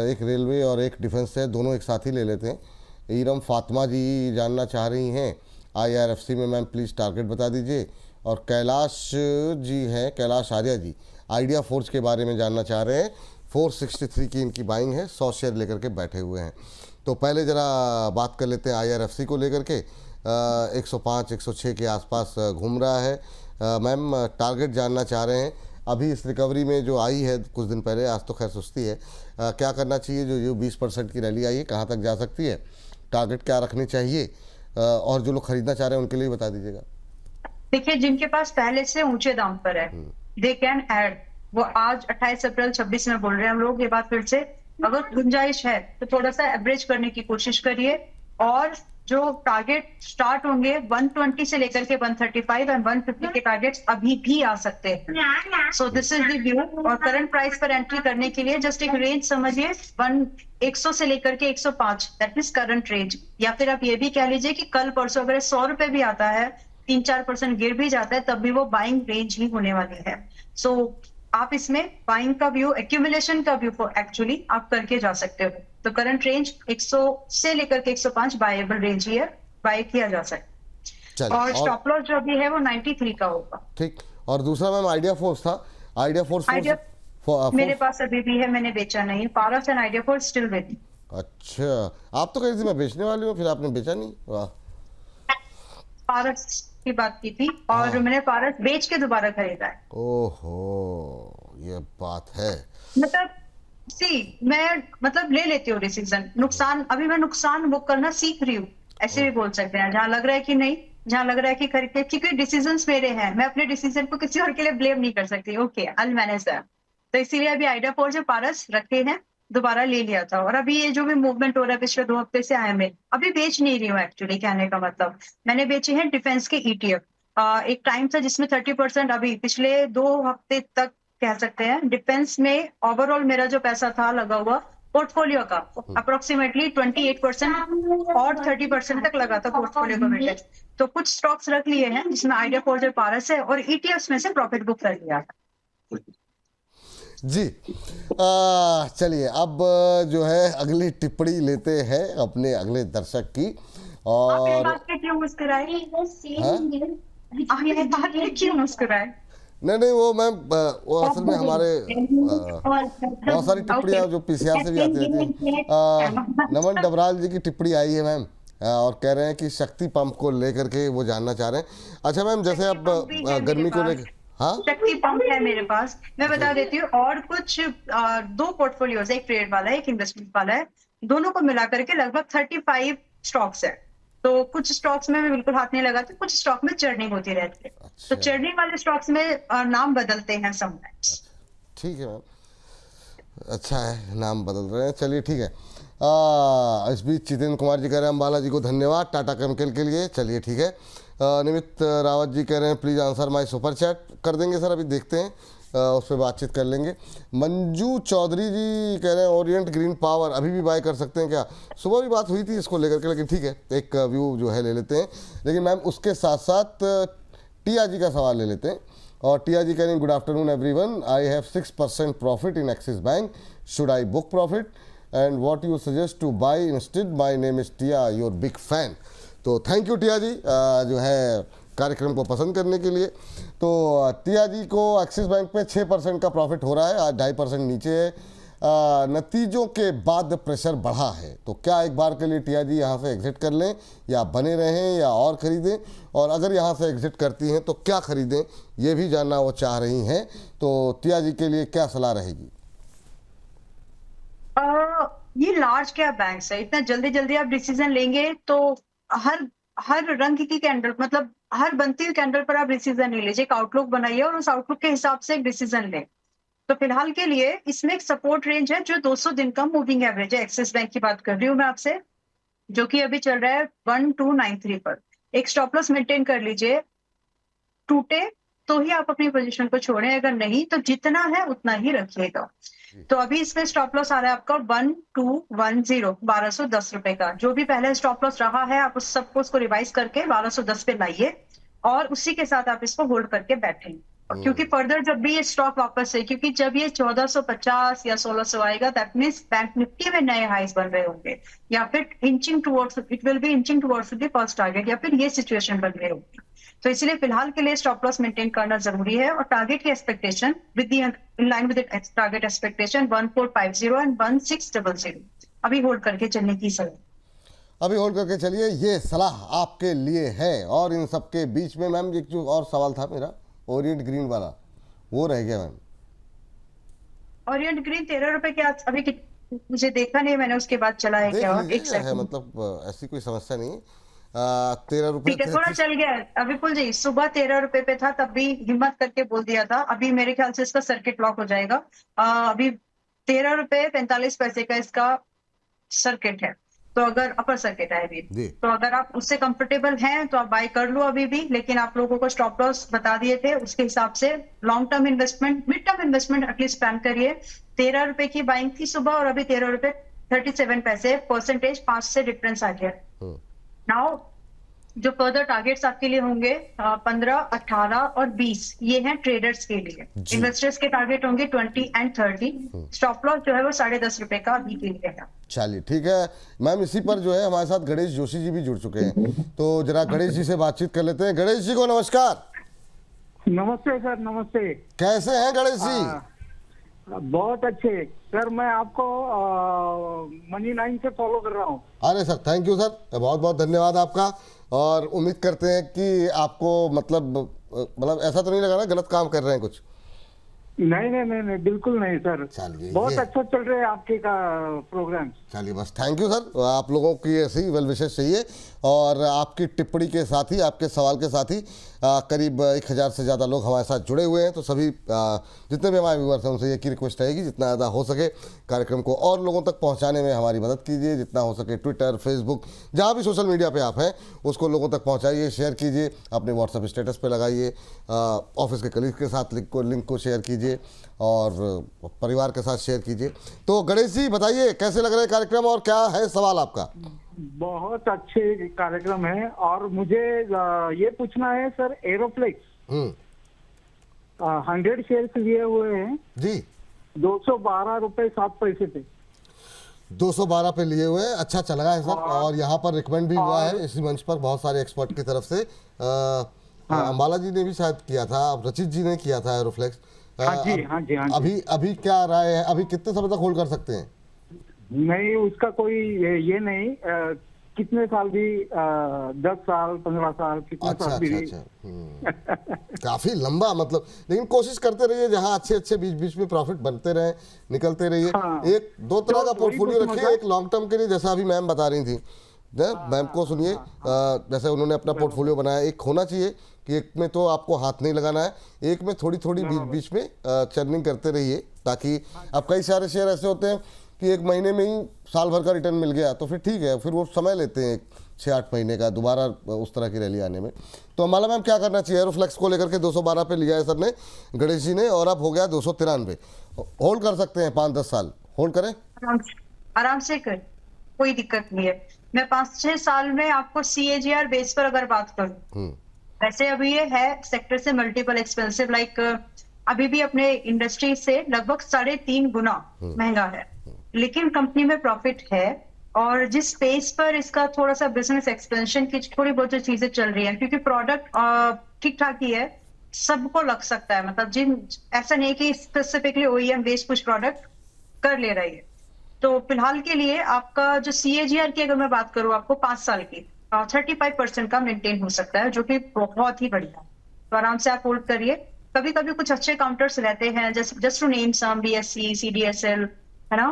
एक रेलवे और एक डिफेंस है, दोनों एक साथ ही ले लेते हैं। ईरम फातिमा जी जानना चाह रही हैं IRFC में, मैम प्लीज़ टारगेट बता दीजिए। और कैलाश जी हैं, कैलाश आर्या जी, आइडिया फोर्स के बारे में जानना चाह रहे हैं। 463 की इनकी बाइंग है, 100 शेयर लेकर के बैठे हुए हैं। तो पहले ज़रा बात कर लेते हैं IRFC को लेकर के। 105-106 के आसपास घूम रहा है। मैम टारगेट जानना चाह रहे हैं। अभी इस रिकवरी में जो आई है कुछ दिन पहले, आज तो खैर सुस्ती है, क्या करना चाहिए? जो 20% की रैली आई है, कहाँ तक जा सकती है? टारगेट क्या रखनी चाहिए? और जो लोग खरीदना चाह रहे हैं उनके लिए बता दीजिएगा। देखिए, जिनके पास पहले से ऊंचे दाम पर है, दे कैन ऐड। वो आज 28 अप्रैल 26 में बोल रहे हैं हम लोग ये बात फिर से। अगर गुंजाइश है तो थोड़ा सा एवरेज करने की कोशिश करिए। और जो टारगेट स्टार्ट होंगे 120 से लेकर के 135 एंड 150 के टारगेट्स अभी भी आ सकते हैं। So this is the view. और करंट प्राइस पर एंट्री करने के लिए जस्ट एक रेंज समझिए, 100 से लेकर के 105, दैट मींस करंट रेंज। या फिर आप ये भी कह लीजिए कि कल परसों अगर 100 रुपए भी आता है, 3-4% गिर भी जाता है, तब भी वो बाइंग रेंज ही होने वाली है। सो आप इसमें बाइंग का व्यू, एक्यूमुलेशन का व्यू एक्चुअली आप करके जा सकते हो। तो करंट रेंज 100 से लेकर के 105 बायबल रेंज ही है, बाय किया जा सकता है। और स्टॉप लॉस जो भी है वो 93 का होगा। ठीक। और दूसरा मैम आइडिया फोर्स था। आइडिया फोर्स मेरे पास अभी भी है, मैंने बेचा नहीं। Paras and idea force still with. अच्छा, आप तो कह रही थी मैं बेचने वाली हूँ, फिर आपने बेचा नहीं? वाह। पारस की बात की थी और मैंने पारस बेच के दोबारा खरीदा है। ओहो, ये बात है। मतलब मैं ले लेती हूँ डिसीजन। नुकसान, अभी मैं नुकसान बुक करना सीख रही हूँ, ऐसे भी बोल सकते हैं। जहां लग रहा है कि नहीं, जहां लग रहा है कि खरीद के, क्योंकि डिसीजंस मेरे हैं, मैं अपने डिसीजन को किसी और के लिए ब्लेम नहीं कर सकती। Okay, I will manage that. तो इसीलिए अभी आइडिया फोर्स और पारस रखे हैं। दोबारा ले लिया था। और अभी ये जो भी मूवमेंट हो रहा है पिछले 2 हफ्ते से आया, मैं अभी बेच नहीं रही हूँ एक्चुअली, कहने का मतलब मैंने बेचे हैं डिफेंस के ETF। एक टाइम था जिसमें 30%, अभी पिछले 2 हफ्ते तक कह सकते हैं डिफेंस में ओवरऑल मेरा जो पैसा था लगा हुआ पोर्टफोलियो का अप्रोक्सीमेटली 28% और 30% तक लगा था पोर्टफोलियो का वेटेज। तो कुछ स्टॉक्स रख लिए हैं जिसमें आइडिया फोर्जर पारस है, और ETFs में से प्रॉफिट बुक कर लिया था। जी चलिए अब जो है अगली टिप्पणी लेते हैं अपने अगले दर्शक की। आप ये और बात पे क्यों मुस्कुराए? हाँ? आप ये बात पे क्यों मुस्कुराए? नहीं वो मैम वो असल में हमारे बहुत सारी टिप्पणियाँ जो PCR से भी आती रहती हैं। नमन डबराल जी की टिप्पणी आई है मैम, और कह रहे हैं कि शक्ति पंप को लेकर के वो जानना चाह रहे हैं। अच्छा मैम, जैसे अब गर्मी को लेकर, हाँ शक्ति पंप है मेरे पास, मैं बता देती हूँ। और कुछ 2 पोर्टफोलियोज, एक ट्रेड वाला है एक इन्वेस्टमेंट वाला है, दोनों को मिला करके लगभग 35 स्टॉक्स है। तो कुछ स्टॉक्स में मैं बिल्कुल हाथ नहीं लगाती, कुछ स्टॉक में चर्निंग होती रहती है। तो चर्निंग वाले स्टॉक्स में नाम बदलते हैं समटाइम्स। ठीक है मैम, अच्छा है नाम बदल रहे हैं, चलिए ठीक है। इस बीच जितेंद्र कुमार जी कह रहे हैं अंबाला जी को धन्यवाद टाटा केमिकल के लिए, चलिए ठीक है। निमित रावत जी कह रहे हैं please answer my super chat, कर देंगे सर, अभी देखते हैं उस पर बातचीत कर लेंगे। मंजू चौधरी जी कह रहे हैं ओरिएंट ग्रीन पावर अभी भी बाय कर सकते हैं क्या? सुबह भी बात हुई थी इसको लेकर के, लेकिन ठीक है एक व्यू जो है ले लेते हैं। लेकिन मैम उसके साथ साथ टिया जी का सवाल ले लेते हैं। और टिया जी कह रहे हैं good afternoon everyone, I have 6% profit in Axis Bank, should I book profit and what you suggest to buy instead, my name is Tia, your big fan. तो थैंक यू टिया जी जो है कार्यक्रम को पसंद करने के लिए। तो टिया जी को एक्सिस बैंक पे 6% का प्रॉफिट हो रहा है, आज 2.5% नीचे है। नतीजों के बाद प्रेशर बढ़ा है, तो क्या एक बार के लिए टिया जी यहाँ से एग्जिट कर लें या बने रहें या और ख़रीदें? और अगर यहाँ से एग्जिट करती हैं तो क्या ख़रीदें, ये भी जानना वो चाह रही हैं। तो टिया जी के लिए क्या सलाह रहेगी? ये लार्ज कैप बैंक्स है, इतना जल्दी जल्दी आप डिसीजन लेंगे तो हर रंग की कैंडल, मतलब हर बनती हुई कैंडल पर आप डिसीजन नहीं लीजिए, एक आउटलुक बनाइए और उस आउटलुक के हिसाब से एक डिसीजन लें। तो फिलहाल के लिए इसमें एक सपोर्ट रेंज है जो 200 दिन का मूविंग एवरेज है, एक्सिस बैंक की बात कर रही हूँ मैं आपसे, जो कि अभी चल रहा है 1293 पर। एक स्टॉप लॉस मेंटेन कर लीजिए, टूटे तो ही आप अपनी पोजीशन को छोड़ें, अगर नहीं तो जितना है उतना ही रखिएगा। तो अभी इसमें स्टॉप लॉस आ रहा है आपका 1210, 1210 रुपए का। जो भी पहले स्टॉप लॉस रहा है आप उस सबको उसको रिवाइज करके 1210 पे लाइए और उसी के साथ आप इसको होल्ड करके बैठें। और क्योंकि फर्दर जब भी ये स्टॉक वापस है, क्योंकि जब ये 1450 या 1600 आएगा दैट मींस बैंक निफ्टी में नए हाइज बन रहे होंगे, या फिर inching towards, it will be inching towards the first target, या फिर ये सिचुएशन बन रही होगी। तो इसलिए फिलहाल के लिए स्टॉप लॉस मेंटेन करना जरूरी है। और टारगेट की expectation with the in line with target expectation 1450 and 1600 अभी होल्ड करके चलने की सलाह। अभी होल्ड करके चलिए, ये सलाह आपके लिए है। और इन सब के बीच में मैम एक जो और सवाल था मेरा ओरिएंट ग्रीन वाला, वो रह गया मैम। ओरिएंट ग्रीन 13 रुपए के अभी मुझे देखा नहीं मैंने, उसके बाद चला है क्या? और एक है मतलब ऐसी कोई समस्या नहीं, 13 रुपए ठीक है, थोड़ा चल गया है। अभी पुल जी सुबह 13 रुपए पे था, तब भी हिम्मत करके बोल दिया था। अभी मेरे ख्याल से इसका सर्किट लॉक हो जाएगा। अभी 13 रुपए 45 पैसे का इसका सर्किट है, तो अगर अपर सर्किट है अभी, तो अगर आप उससे कंफर्टेबल हैं तो आप बाय कर लो अभी भी। लेकिन आप लोगों को स्टॉप लॉस बता दिए थे, उसके हिसाब से long term investment, mid term investment at least plan करिए। 13 रुपए की बाइंग थी सुबह और अभी 13 रुपए 37 पैसे, परसेंटेज 5 से डिफरेंस आ गया। नाउ जो फर्दर टारगेट्स आपके लिए होंगे 15, 18 और 20, ये हैं ट्रेडर्स के लिए। इन्वेस्टर्स के टारगेट होंगे 20 एंड 30। स्टॉप लॉस जो है वो 10.5 रुपए का अभी के लिए है। चलिए ठीक है मैम, इसी पर जो है हमारे साथ गणेश जोशी जी भी जुड़ चुके हैं, तो जरा गणेश जी से बातचीत कर लेते हैं। गणेश जी को नमस्कार। नमस्ते सर, नमस्ते। कैसे हैं गणेश जी? बहुत अच्छे सर, मैं आपको मनी 9 से फॉलो कर रहा हूँ। अरे सर थैंक यू सर, बहुत बहुत धन्यवाद आपका। और उम्मीद करते हैं कि आपको मतलब ऐसा तो नहीं लगा ना गलत काम कर रहे हैं कुछ? नहीं, बिल्कुल नहीं सर। चलिए, बहुत ये- अच्छा चल रहे हैं आपके का प्रोग्राम। चलिए बस थैंक यू सर, आप लोगों की ऐसी वेल विशेस चाहिए। और आपकी टिप्पणी के साथ ही, आपके सवाल के साथ ही करीब 1000 से ज़्यादा लोग हमारे साथ जुड़े हुए हैं। तो सभी जितने भी हमारे व्यूअर्स हैं उनसे एक ही रिक्वेस्ट रहेगी, जितना ज़्यादा हो सके कार्यक्रम को और लोगों तक पहुंचाने में हमारी मदद कीजिए। जितना हो सके ट्विटर, फेसबुक, जहाँ भी सोशल मीडिया पे आप हैं उसको लोगों तक पहुँचाइए, शेयर कीजिए, अपने व्हाट्सएप स्टेटस पे लगाइए, ऑफिस के कलीग के साथ लिंक को शेयर कीजिए और परिवार के साथ शेयर कीजिए। तो गणेश जी बताइए कैसे लग रहे हैं कार्यक्रम और क्या है सवाल आपका? बहुत अच्छे कार्यक्रम है और मुझे ये पूछना है सर, एरोफ्लेक्स 100 शेयर्स लिए हुए हैं जी, 212 रुपए 7 पैसे पे। 212 पे लिए हुए हैं, अच्छा चल रहा है सर। और यहाँ पर रिकमेंड भी हुआ है इसी मंच पर बहुत सारे एक्सपर्ट की तरफ से। अंबाला जी ने भी शायद किया था, रचित जी ने किया था एरोफ्लेक्स। हाँ जी, हाँ जी, हाँ जी। अभी क्या राय है, अभी कितने समय तक होल्ड कर सकते हैं? नहीं, उसका कोई ये नहीं, कितने साल भी 10 साल 15 साल कितने अच्छा साल अच्छा भी। अच्छा काफी लंबा, मतलब लेकिन कोशिश करते रहिए, जहाँ अच्छे अच्छे बीच बीच में प्रॉफिट बनते रहे, निकलते रहिए। हाँ। एक दो तरह तो का वही पोर्टफोलियो पूछना रखिए, था। एक लॉन्ग टर्म के लिए, जैसा अभी मैम बता रही थी। मैम को सुनिए, जैसे उन्होंने अपना पोर्टफोलियो बनाया, एक होना चाहिए कि एक में तो आपको हाथ नहीं लगाना है, एक में थोड़ी थोड़ी बीच बीच में चर्निंग करते रहिए, ताकि अब कई सारे शेयर ऐसे होते हैं कि एक महीने में ही साल भर का रिटर्न मिल गया तो फिर ठीक है, फिर वो समय लेते हैं 6-8 महीने का दोबारा उस तरह की रैली आने में। तो अम्बाला मैम क्या करना चाहिए? एरोफ्लेक्स को लेकर के 212 पे लिया है सर ने, गणेश जी ने, और अब हो गया 293। होल्ड कर सकते हैं 5-10 साल, होल्ड करें? आराम से कर, कोई दिक्कत नहीं है। मैं 5-6 साल में आपको CAGR बेस पर अगर बात करूं, वैसे अभी ये है सेक्टर से मल्टीपल एक्सपेंसिव, लाइक अभी भी अपने इंडस्ट्री से लगभग 3.5 गुना महंगा है, लेकिन कंपनी में प्रॉफिट है। और जिस स्पेस पर इसका थोड़ा सा बिजनेस एक्सपेंशन की थोड़ी बहुत जो चीजें चल रही हैं, क्योंकि प्रोडक्ट ठीक ठाक ही है, सबको लग सकता है, मतलब जिन ऐसा नहीं कि स्पेसिफिकली OEM बेस्ड कुछ प्रोडक्ट कर ले रही है। तो फिलहाल के लिए आपका जो CAGR की अगर मैं बात करूं आपको 5 साल की 35% का मेंटेन हो सकता है, जो कि बहुत ही बढ़िया है। तो आराम से आप होल्ड करिए। कभी कभी कुछ अच्छे काउंटर्स रहते हैं, just to name some, BSE, CDSL, है ना,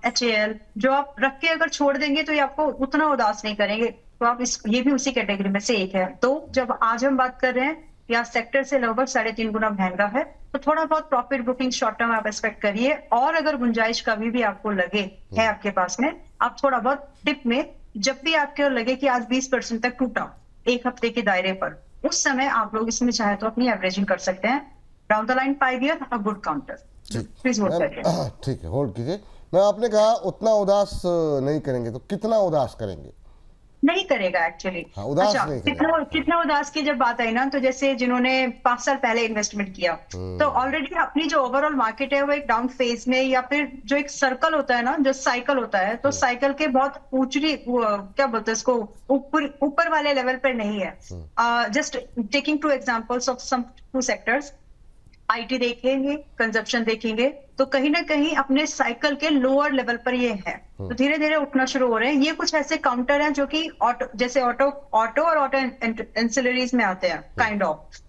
HAL, जो आप रख के अगर छोड़ देंगे तो ये आपको उतना उदास नहीं करेंगे। तो आप ये भी उसी कैटेगरी में से एक है। तो जब आज हम बात कर रहे हैं या सेक्टर से लगभग 3.5 गुना महंगा है, तो थोड़ा बहुत प्रॉफिट बुकिंग शॉर्ट टर्म आप एक्सपेक्ट करिए। और अगर गुंजाइश कभी भी आपको लगे है आपके पास में, आप थोड़ा बहुत टिप में, जब भी आपको लगे कि आज 20% तक टूटा एक हफ्ते के दायरे पर, उस समय आप लोग इसमें चाहे तो अपनी एवरेजिंग कर सकते हैं। Down the line 5 year a good counter, please hold करिए। ठीक है, होल्ड कीजिए। मैं आपने कहा उतना उदास नहीं करेंगे, तो कितना उदास करेंगे? नहीं करेगा एक्चुअली। हाँ, उदास अच्छा, नहीं करेगा। कितना उदास की जब बात आई ना, तो जैसे जिन्होंने 5 साल पहले इन्वेस्टमेंट किया, तो ऑलरेडी अपनी जो ओवरऑल मार्केट है वो एक डाउन फेज में, या फिर जो एक सर्कल होता है ना, जो साइकिल होता है, तो साइकिल के बहुत ऊंची क्या बोलते हैं इसको, ऊपर वाले लेवल पर नहीं है। Just taking 2 examples of some 2 sectors, IT देखेंगे, कंजप्शन देखेंगे, तो कहीं ना कहीं अपने साइकिल के लोअर लेवल पर ये है, तो धीरे धीरे उठना शुरू हो रहे हैं। ये कुछ ऐसे काउंटर हैं जो कि जैसे ऑटो और ऑटो एंसिलरीज में आते हैं, काइंड ऑफ,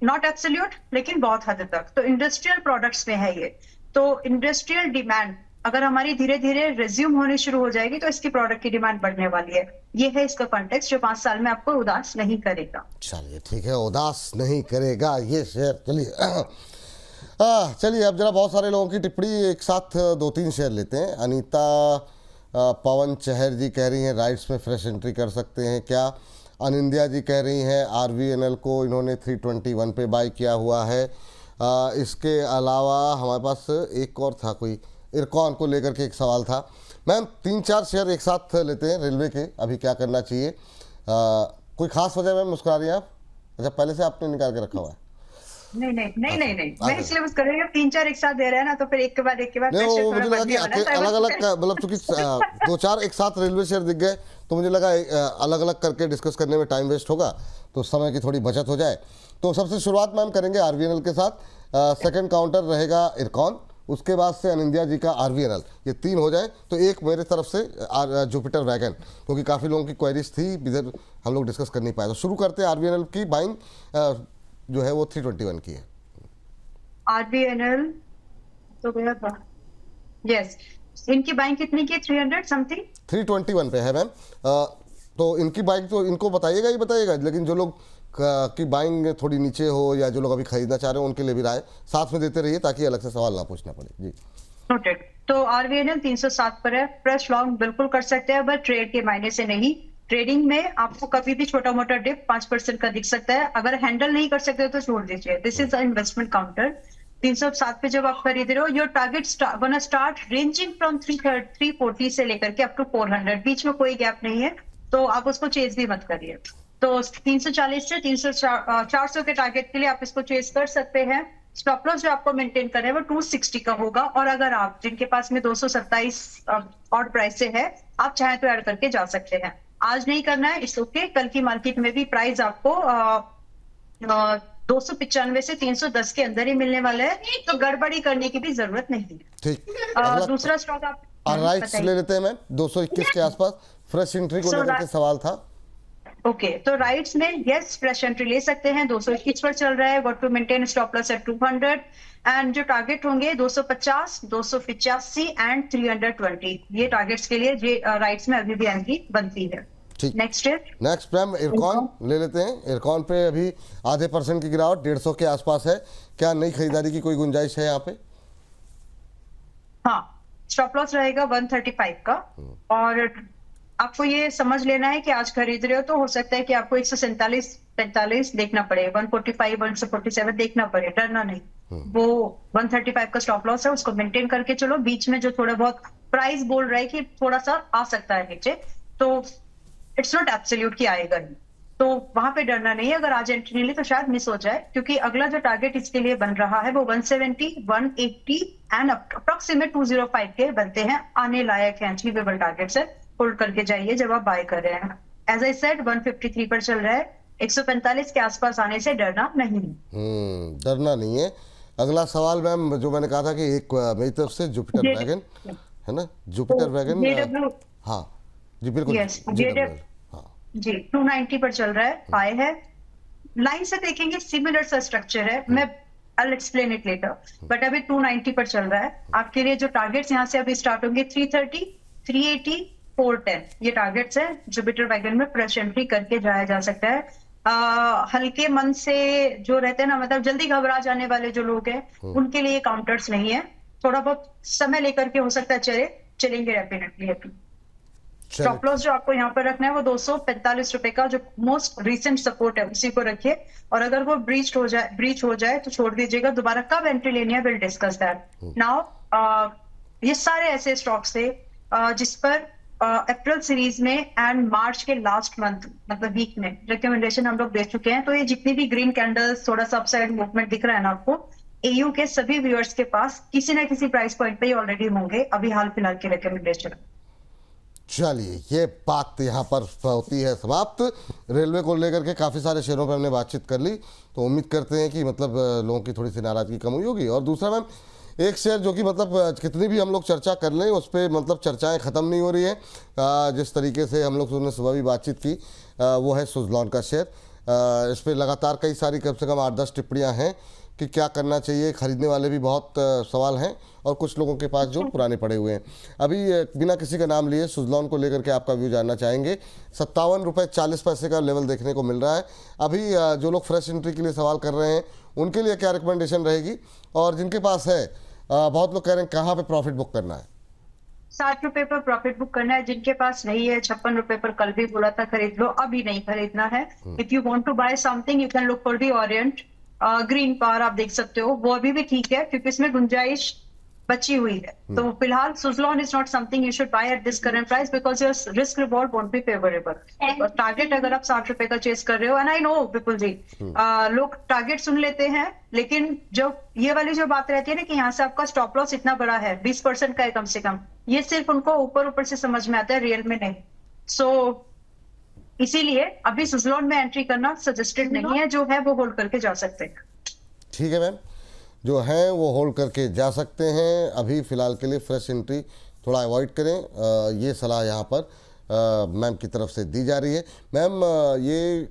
नॉट एब्सोल्यूट लेकिन बहुत हद तक। तो इंडस्ट्रियल प्रोडक्ट्स में है ये। तो इंडस्ट्रियल डिमांड अगर हमारी धीरे धीरे रिज्यूम होनी शुरू हो जाएगी, तो इसकी प्रोडक्ट की डिमांड बढ़ने वाली है। ये है इसका कॉन्टेक्स्ट, जो 5 साल में आपको उदास नहीं करेगा। चलिए ठीक है, उदास नहीं करेगा ये शेयर। चलिए चलिए अब जरा बहुत सारे लोगों की टिप्पणी एक साथ 2-3 शेयर लेते हैं। अनीता पवन चहर जी कह रही हैं राइट्स में फ्रेश एंट्री कर सकते हैं क्या? अनिंदिया जी कह रही हैं RVNL को इन्होंने 321 पे बाय किया हुआ है। इसके अलावा हमारे पास एक और था, कोई इरकॉन को लेकर के एक सवाल था। मैम 3-4 शेयर एक साथ लेते हैं रेलवे के, अभी क्या करना चाहिए? कोई खास वजह मैम मुस्कुरा रही हैं आप? अच्छा, पहले से आपने निकाल के रखा हुआ है? नहीं, मैं इसलिए बस करेंगे 3-4 एक साथ दे रहे हैं ना, तो फिर एक के बाद नहीं, वो मुझे लगा कि अलग अलग मतलब चूंकि 2-4 एक साथ रेलवे शेयर दिख गए, तो मुझे लगा अलग अलग करके डिस्कस करने में टाइम वेस्ट होगा, तो समय की थोड़ी बचत हो जाए। तो सबसे शुरुआत मैम करेंगे RVNL के साथ, सेकंड काउंटर रहेगा इरकॉन, उसके बाद से अनिंदिया जी का RVNL, ये 3 हो जाए तो एक मेरे तरफ से जुपिटर वैगन, क्योंकि काफ़ी लोगों की क्वेरीज थी, इधर हम लोग डिस्कस कर नहीं पाए। तो शुरू करते हैं RVNL की बाइंग, जो है वो 321 की है। RVNL तो गया था, यस। इनकी बाइंग कितनी की? 300 समथिंग। 321 पे है मैम। तो इनकी बाइंग तो इनको बताइएगा ही बताइएगा, लेकिन जो लोग की बाइंग थोड़ी नीचे हो या जो लोग अभी खरीदना चाह रहे हो उनके लिए भी राय साथ में देते रहिए ताकि अलग से सवाल ना पूछना पड़े जी। नोटेड। तो RVNL 307 पर है, फ्रेश लॉन्ग बिल्कुल कर सकते हैं, बट ट्रेड के मायने से नहीं। ट्रेडिंग में आपको कभी भी छोटा मोटा डिप 5% का दिख सकता है, अगर हैंडल नहीं कर सकते तो छोड़ दीजिए। This is a investment counter. 307 पे जब आप खरीद रहे हो, your target gonna start ranging from 340 से लेकर के अप टू 400, बीच में कोई गैप नहीं है, तो आप उसको चेज भी मत करिए। तो 340 से 400 के टारगेट के लिए आप इसको चेज कर सकते हैं। स्टॉप लॉस जो आपको मेंटेन करना है वो 260 का होगा, और अगर आप जिनके पास में 227 ऑड प्राइस से है, आप चाहे तो ऐड करके जा सकते हैं। आज नहीं करना है, इट्स ओके। कल की मार्केट में भी प्राइस आपको 295 से 310 के अंदर ही मिलने वाला है, तो गड़बड़ी करने की भी जरूरत नहीं है। ठीक। दूसरा स्टॉक आप राइट्स ले लेते हैं मैम, 221 के आसपास फ्रेश एंट्री को लेकर के सवाल था। ओके, तो राइट्स में यस फ्रेश एंट्री ले सकते हैं, 221 पर चल रहा है। What to maintain stop loss at 200, and जो टारगेट होंगे 250, 285 एंड 320, ये टारगेट्स के लिए ये राइट्स में अभी भी एंट्री बनती है। ठीक। नेक्स्ट है नेक्स्ट मैम इरकॉन ले लेते हैं। इरकॉन पे अभी आधे % की गिरावट 150 के आसपास है, क्या नई खरीदारी की कोई गुंजाइश है यहाँ पे? हाँ, स्टॉप लॉस रहेगा 135 का, और आपको ये समझ लेना है कि आज खरीद रहे हो तो हो सकता है कि आपको 147-45 देखना पड़े, 145, 147 देखना पड़े, डरना नहीं। वो 135 का स्टॉप लॉस है, उसको मेंटेन करके चलो। बीच में जो थोड़ा बहुत प्राइस बोल रहा है कि थोड़ा सा आ सकता है नीचे, तो इट्स नॉट एब्सोल्यूट कि आएगा ही, तो वहां पे डरना नहीं है। अगर आज एंट्री नहीं ली तो शायद मिस हो जाए, क्योंकि अगला जो टारगेट इसके लिए बन रहा है वो 170, 180 एंड अप्रोक्सीमेट 205 के बनते हैं, आने लायक है, अचीवेबल टारगेट्स है। होल्ड करके जाइए जब आप बाय कर रहे हैं। एज आई सेड 153 पर चल रहा है, 145 के आसपास आने से डरना नहीं। डरना नहीं है। अगला सवाल मैम जो मैंने कहा था कि एक मेरी तरफ से जुपिटर वैगन है ना, जुपिटर वैगन, हाँ जी बिल्कुल, हाँ जी 290 पर चल रहा है, हाई है। लाइन से देखेंगे सिमिलर सा स्ट्रक्चर है, मैं I'll explain it later, but अभी 290 पर चल रहा है। आपके लिए जो टारगेट्स यहाँ से अभी स्टार्ट होंगे 330, 380, 410, ये टारगेट्स है। जुपिटर वैगन में फ्रेश एंट्री करके जाया जा सकता है। हल्के मन से जो रहते हैं ना, मतलब जल्दी घबरा जाने वाले जो लोग हैं, उनके लिए काउंटर्स नहीं है, थोड़ा बहुत समय लेकर के हो सकता है चलेंगे डेफिनेटली। स्टॉप लॉस जो आपको यहाँ पर रखना है वो 245 रुपए का जो मोस्ट रिसेंट सपोर्ट है उसी को रखिए, और अगर वो ब्रीच हो जाए तो छोड़ दीजिएगा। दोबारा कब एंट्री लेनी है विल डिस्कस दैट नाउ। ये सारे ऐसे स्टॉक्स थे जिस पर अप्रैल सीरीज में एंड मार्च के लास्ट मंथ मतलब वीक में रिकमेंडेशन हम लोग दे चुके हैं। तो ये जितनी भी ग्रीन कैंडल्स, थोड़ा सा अपसाइड मूवमेंट दिख रहा है ना आपको, एयू के सभी व्यूअर्स के पास किसी ना किसी प्राइस पॉइंट पे ऑलरेडी होंगे अभी हाल फिलहाल के रिकमेंडेशन। चलिए ये बात यहाँ पर होती है समाप्त। रेलवे को लेकर के काफ़ी सारे शेयरों पर हमने बातचीत कर ली, तो उम्मीद करते हैं कि मतलब लोगों की थोड़ी सी नाराज़गी कम हुई होगी। और दूसरा मैम एक शेयर जो कि मतलब कितनी भी हम लोग चर्चा कर लें उस पर मतलब चर्चाएं ख़त्म नहीं हो रही है। जिस तरीके से हम लोग ने सुबह भी बातचीत की वो है सुज़लॉन का शेयर। इस पर लगातार कई सारी कम से कम 8-10 टिप्पणियाँ हैं कि क्या करना चाहिए। खरीदने वाले भी बहुत सवाल हैं और कुछ लोगों के पास जो पुराने पड़े हुए हैं। अभी बिना किसी का नाम लिए सुज़लॉन को लेकर के आपका व्यू जानना चाहेंगे। 57 रुपये 40 पैसे का लेवल देखने को मिल रहा है। अभी जो लोग फ्रेश एंट्री के लिए सवाल कर रहे हैं उनके लिए क्या रिकमेंडेशन रहेगी, और जिनके पास है बहुत लोग कह रहे हैं कहाँ पे प्रॉफिट बुक करना है? 60 रुपए पर प्रॉफिट बुक करना है। जिनके पास नहीं है 56 रुपए पर कल भी बोला था खरीद लो, अभी नहीं खरीदना है। If you want to buy something you can look for the Orient. Green Power आप देख सकते हो, वो अभी भी ठीक है क्योंकि इसमें गुंजाइश बची हुई है। तो फिलहाल Suzlon is not something you should by at this current price because your risk reward won't be favourable. Target अगर आप 60 रुपए का चेस कर रहे हो, एंड आई नो विपुल जी लोग टारगेट सुन लेते हैं, लेकिन जो ये वाली जो बात रहती है ना कि यहाँ से आपका स्टॉप लॉस इतना बड़ा है 20% का है कम से कम, ये सिर्फ उनको ऊपर से समझ में आता है, रियल में नहीं। सो इसीलिए अभी सुज़लॉन में एंट्री करना सजेस्टेड नहीं है, जो है वो होल्ड करके जा सकते हैं। ठीक है मैम, जो हैं वो होल्ड करके जा सकते हैं। अभी फ़िलहाल के लिए फ्रेश एंट्री थोड़ा अवॉइड करें, ये सलाह यहाँ पर मैम की तरफ से दी जा रही है। मैम ये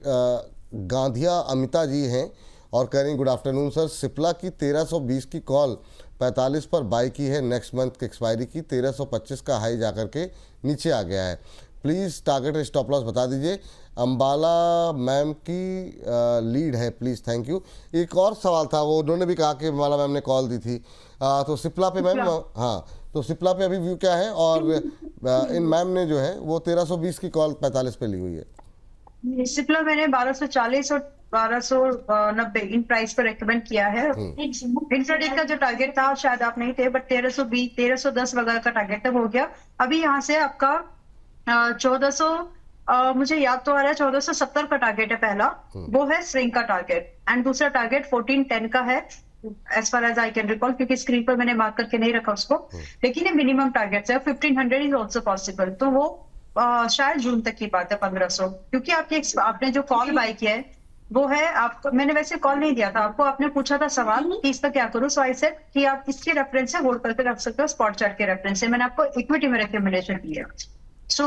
गांधिया अमिता जी हैं और कह रही गुड आफ्टरनून सर, सिप्ला की 1320 की कॉल 45 पर बाई की है, नेक्स्ट मंथ की एक्सपायरी की 1325 का हाई जाकर के नीचे आ गया है, प्लीज़ टारगेट स्टॉप लॉस बता दीजिए। अंबाला मैम की लीड है प्लीज़, थैंक यू। एक और सवाल था, वो उन्होंने भी कहा कि अंबाला मैम ने कॉल दी थी, तो सिप्ला पे मैम, हाँ तो सिप्ला पे अभी व्यू क्या है, और इन मैम ने जो है वो 1320 की कॉल 45 पे ली हुई है। सिप्ला मैंने 1240 और 1290 इन प्राइस पर रेकमेंड किया है। इंट्राडे का जो टारगेट था शायद आप नहीं थे, बट 1320 1310 वगैरह का टारगेट तब हो गया। अभी यहाँ से आपका 1400 मुझे याद तो आ रहा है 1470 का टारगेट है पहला, वो है स्विंग का टारगेट, एंड दूसरा टारगेट 1410 का है as far as I can recall, क्योंकि स्क्रीन पर मैंने मार्क करके नहीं रखा उसको, लेकिन ये मिनिमम टारगेट है। 1500 इज ऑल्सो पॉसिबल, तो वो शायद जून तक की बात है 1500, क्योंकि आपने जो कॉल बाय किया है वो है आपको, मैंने वैसे कॉल नहीं दिया था आपको, आपने पूछा था सवाल कि इसका क्या करूं, सो आई सेड कि आप इसके रेफरेंस से होल्ड करके रख सकते हो, स्पॉट चार्ट के रेफरेंस से मैंने आपको इक्विटी में रिकमेंडेशन दी है। सो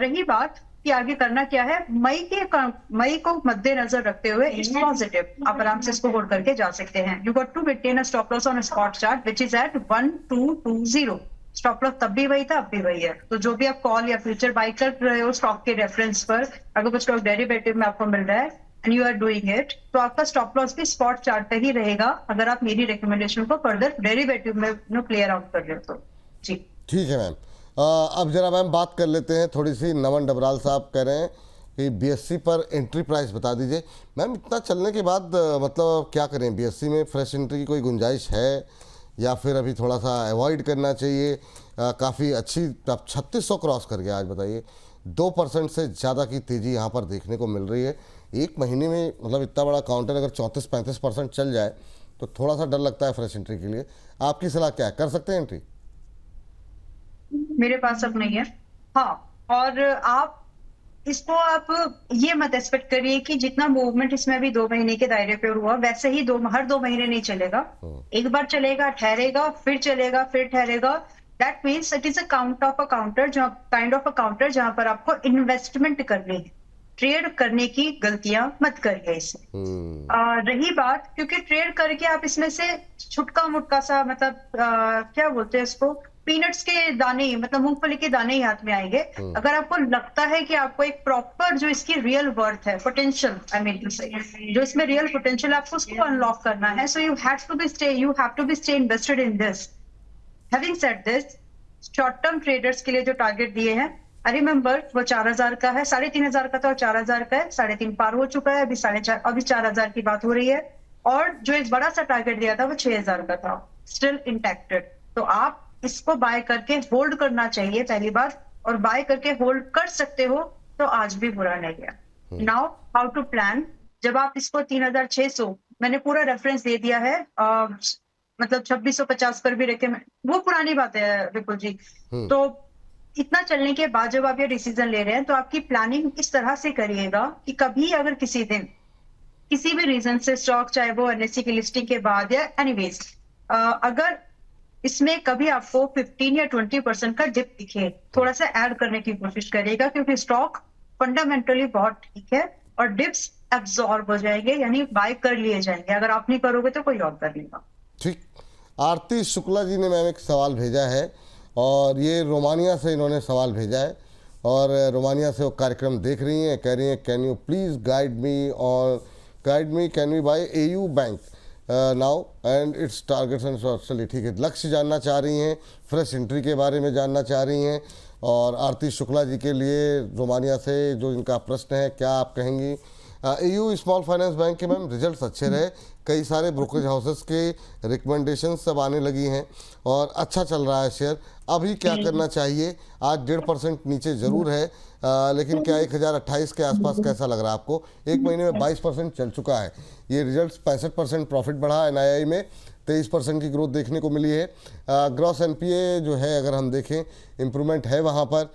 रही बात कि आगे करना क्या है, मई को मद्देनजर रखते हुए इट्स पॉजिटिव, आप आराम से इसको होल्ड करके जा सकते हैं। You got to maintain a stop loss on spot chart which is at 1220। Stop loss तब भी वही था, अब भी वही है। तो जो भी आप कॉल या फ्यूचर बाय कर रहे हो स्टॉक के रेफरेंस पर, अगर वो स्टॉक डेरिवेटिव में आपको मिल रहा है and you are doing it, तो आपका स्टॉप लॉस भी स्पॉट चार्ट पे ही रहेगा, अगर आप मेरी रिकमेंडेशन को फर्दर डेरिवेटिव में क्लियर आउट कर रहे हो तो। जी ठीक है मैम। अब जरा मैम बात कर लेते हैं थोड़ी सी, नमन डबराल साहब कह रहे हैं कि बीएससी पर एंट्री प्राइस बता दीजिए। मैम इतना चलने के बाद मतलब क्या करें, बीएससी में फ्रेश एंट्री की कोई गुंजाइश है या फिर अभी थोड़ा सा अवॉइड करना चाहिए? काफ़ी अच्छी, अब 3600 क्रॉस कर गया आज, बताइए 2% से ज़्यादा की तेज़ी यहाँ पर देखने को मिल रही है एक महीने में। मतलब इतना बड़ा काउंटर अगर 34-35% चल जाए तो थोड़ा सा डर लगता है फ्रेश एंट्री के लिए। आपकी सलाह क्या है, कर सकते हैं एंट्री? मेरे पास अब नहीं है। हाँ, और आप इसको आप ये मत एक्सपेक्ट करिए कि जितना मूवमेंट इसमें अभी 2 महीने के दायरे पे हुआ वैसे ही हर 2 महीने नहीं चलेगा। एक बार चलेगा, ठहरेगा, फिर चलेगा, फिर ठहरेगा। That means it is a kind of a counter जहां पर आपको इन्वेस्टमेंट करनी है, ट्रेड करने की गलतियां मत करिए इसमें। रही बात, क्योंकि ट्रेड करके आप इसमें से छुटका मुटका सा, मतलब क्या बोलते हैं इसको, पीनट्स के दाने, मतलब मूंगफली के दाने ही हाथ में आएंगे। अगर आपको लगता है कि आपको एक प्रॉपर जो इसकी रियल वर्थ है, पोटेंशियल, आई मीन टू से, जो इसमें रियल पोटेंशियल आपको उसको अनलॉक करना है, so you have to be stay invested in this. Having said this, short term traders के लिए जो टारगेट दिए हैं, आई रिमेंबर वो 4000 का है, 3500 का था और 4000 का है, 3.5 पार हो चुका है, अभी 4.5, अभी 4000 की बात हो रही है। और जो एक बड़ा सा टारगेट दिया था वो 6000 का था, स्टिल इंटैक्टेड। तो आप इसको बाय करके होल्ड करना चाहिए पहली बार, और बाय करके होल्ड कर सकते हो तो आज भी बुरा नहीं है। नाउ हाउ टू प्लान, जब आप इसको 3600, मैंने पूरा रेफरेंस दे दिया है, मतलब 2650 पर भी रखे, वो पुरानी बात है विपुल जी। तो इतना चलने के बाद जब आप ये डिसीजन ले रहे हैं तो आपकी प्लानिंग इस तरह से करिएगा कि कभी अगर किसी दिन किसी भी रीजन से स्टॉक, चाहे वो एनएससी की लिस्टिंग के बाद या एनीवेज, अगर इसमें कभी आपको 15 या 20% का डिप दिखे, थोड़ा सा ऐड करने की कोशिश करिएगा, क्योंकि स्टॉक फंडामेंटली बहुत ठीक है और डिप्स एब्जॉर्ब हो जाएंगे, यानी बाय कर लिए जाएंगे। अगर आप नहीं करोगे तो कोई और कर लेगा। ठीक। आरती शुक्ला जी ने मैम एक सवाल भेजा है, और ये रोमानिया से इन्होंने सवाल भेजा है, और रोमानिया से वो कार्यक्रम देख रही हैं। कह रही हैं can you please guide me can we buy AU Bank now and its targets and shorts. चलिए ठीक है, लक्ष्य जानना चाह रही हैं, फ्रेश एंट्री के बारे में जानना चाह रही हैं। और आरती शुक्ला जी के लिए रोमानिया से जो इनका प्रश्न है, क्या आप कहेंगी? एयू स्मॉल फाइनेंस बैंक के मैम रिजल्ट्स अच्छे रहे, कई सारे ब्रोकरेज हाउसेस के रिकमेंडेशन सब आने लगी हैं और अच्छा चल रहा है शेयर। अभी क्या करना चाहिए? आज 1.5% नीचे ज़रूर है, लेकिन क्या 1028 के आसपास कैसा लग रहा है आपको? एक महीने में 22% चल चुका है ये रिजल्ट्स। 65% प्रॉफिट बढ़ा, एनआईआई में 23% की ग्रोथ देखने को मिली है। ग्रॉस एनपीए जो है अगर हम देखें इम्प्रूवमेंट है वहाँ पर।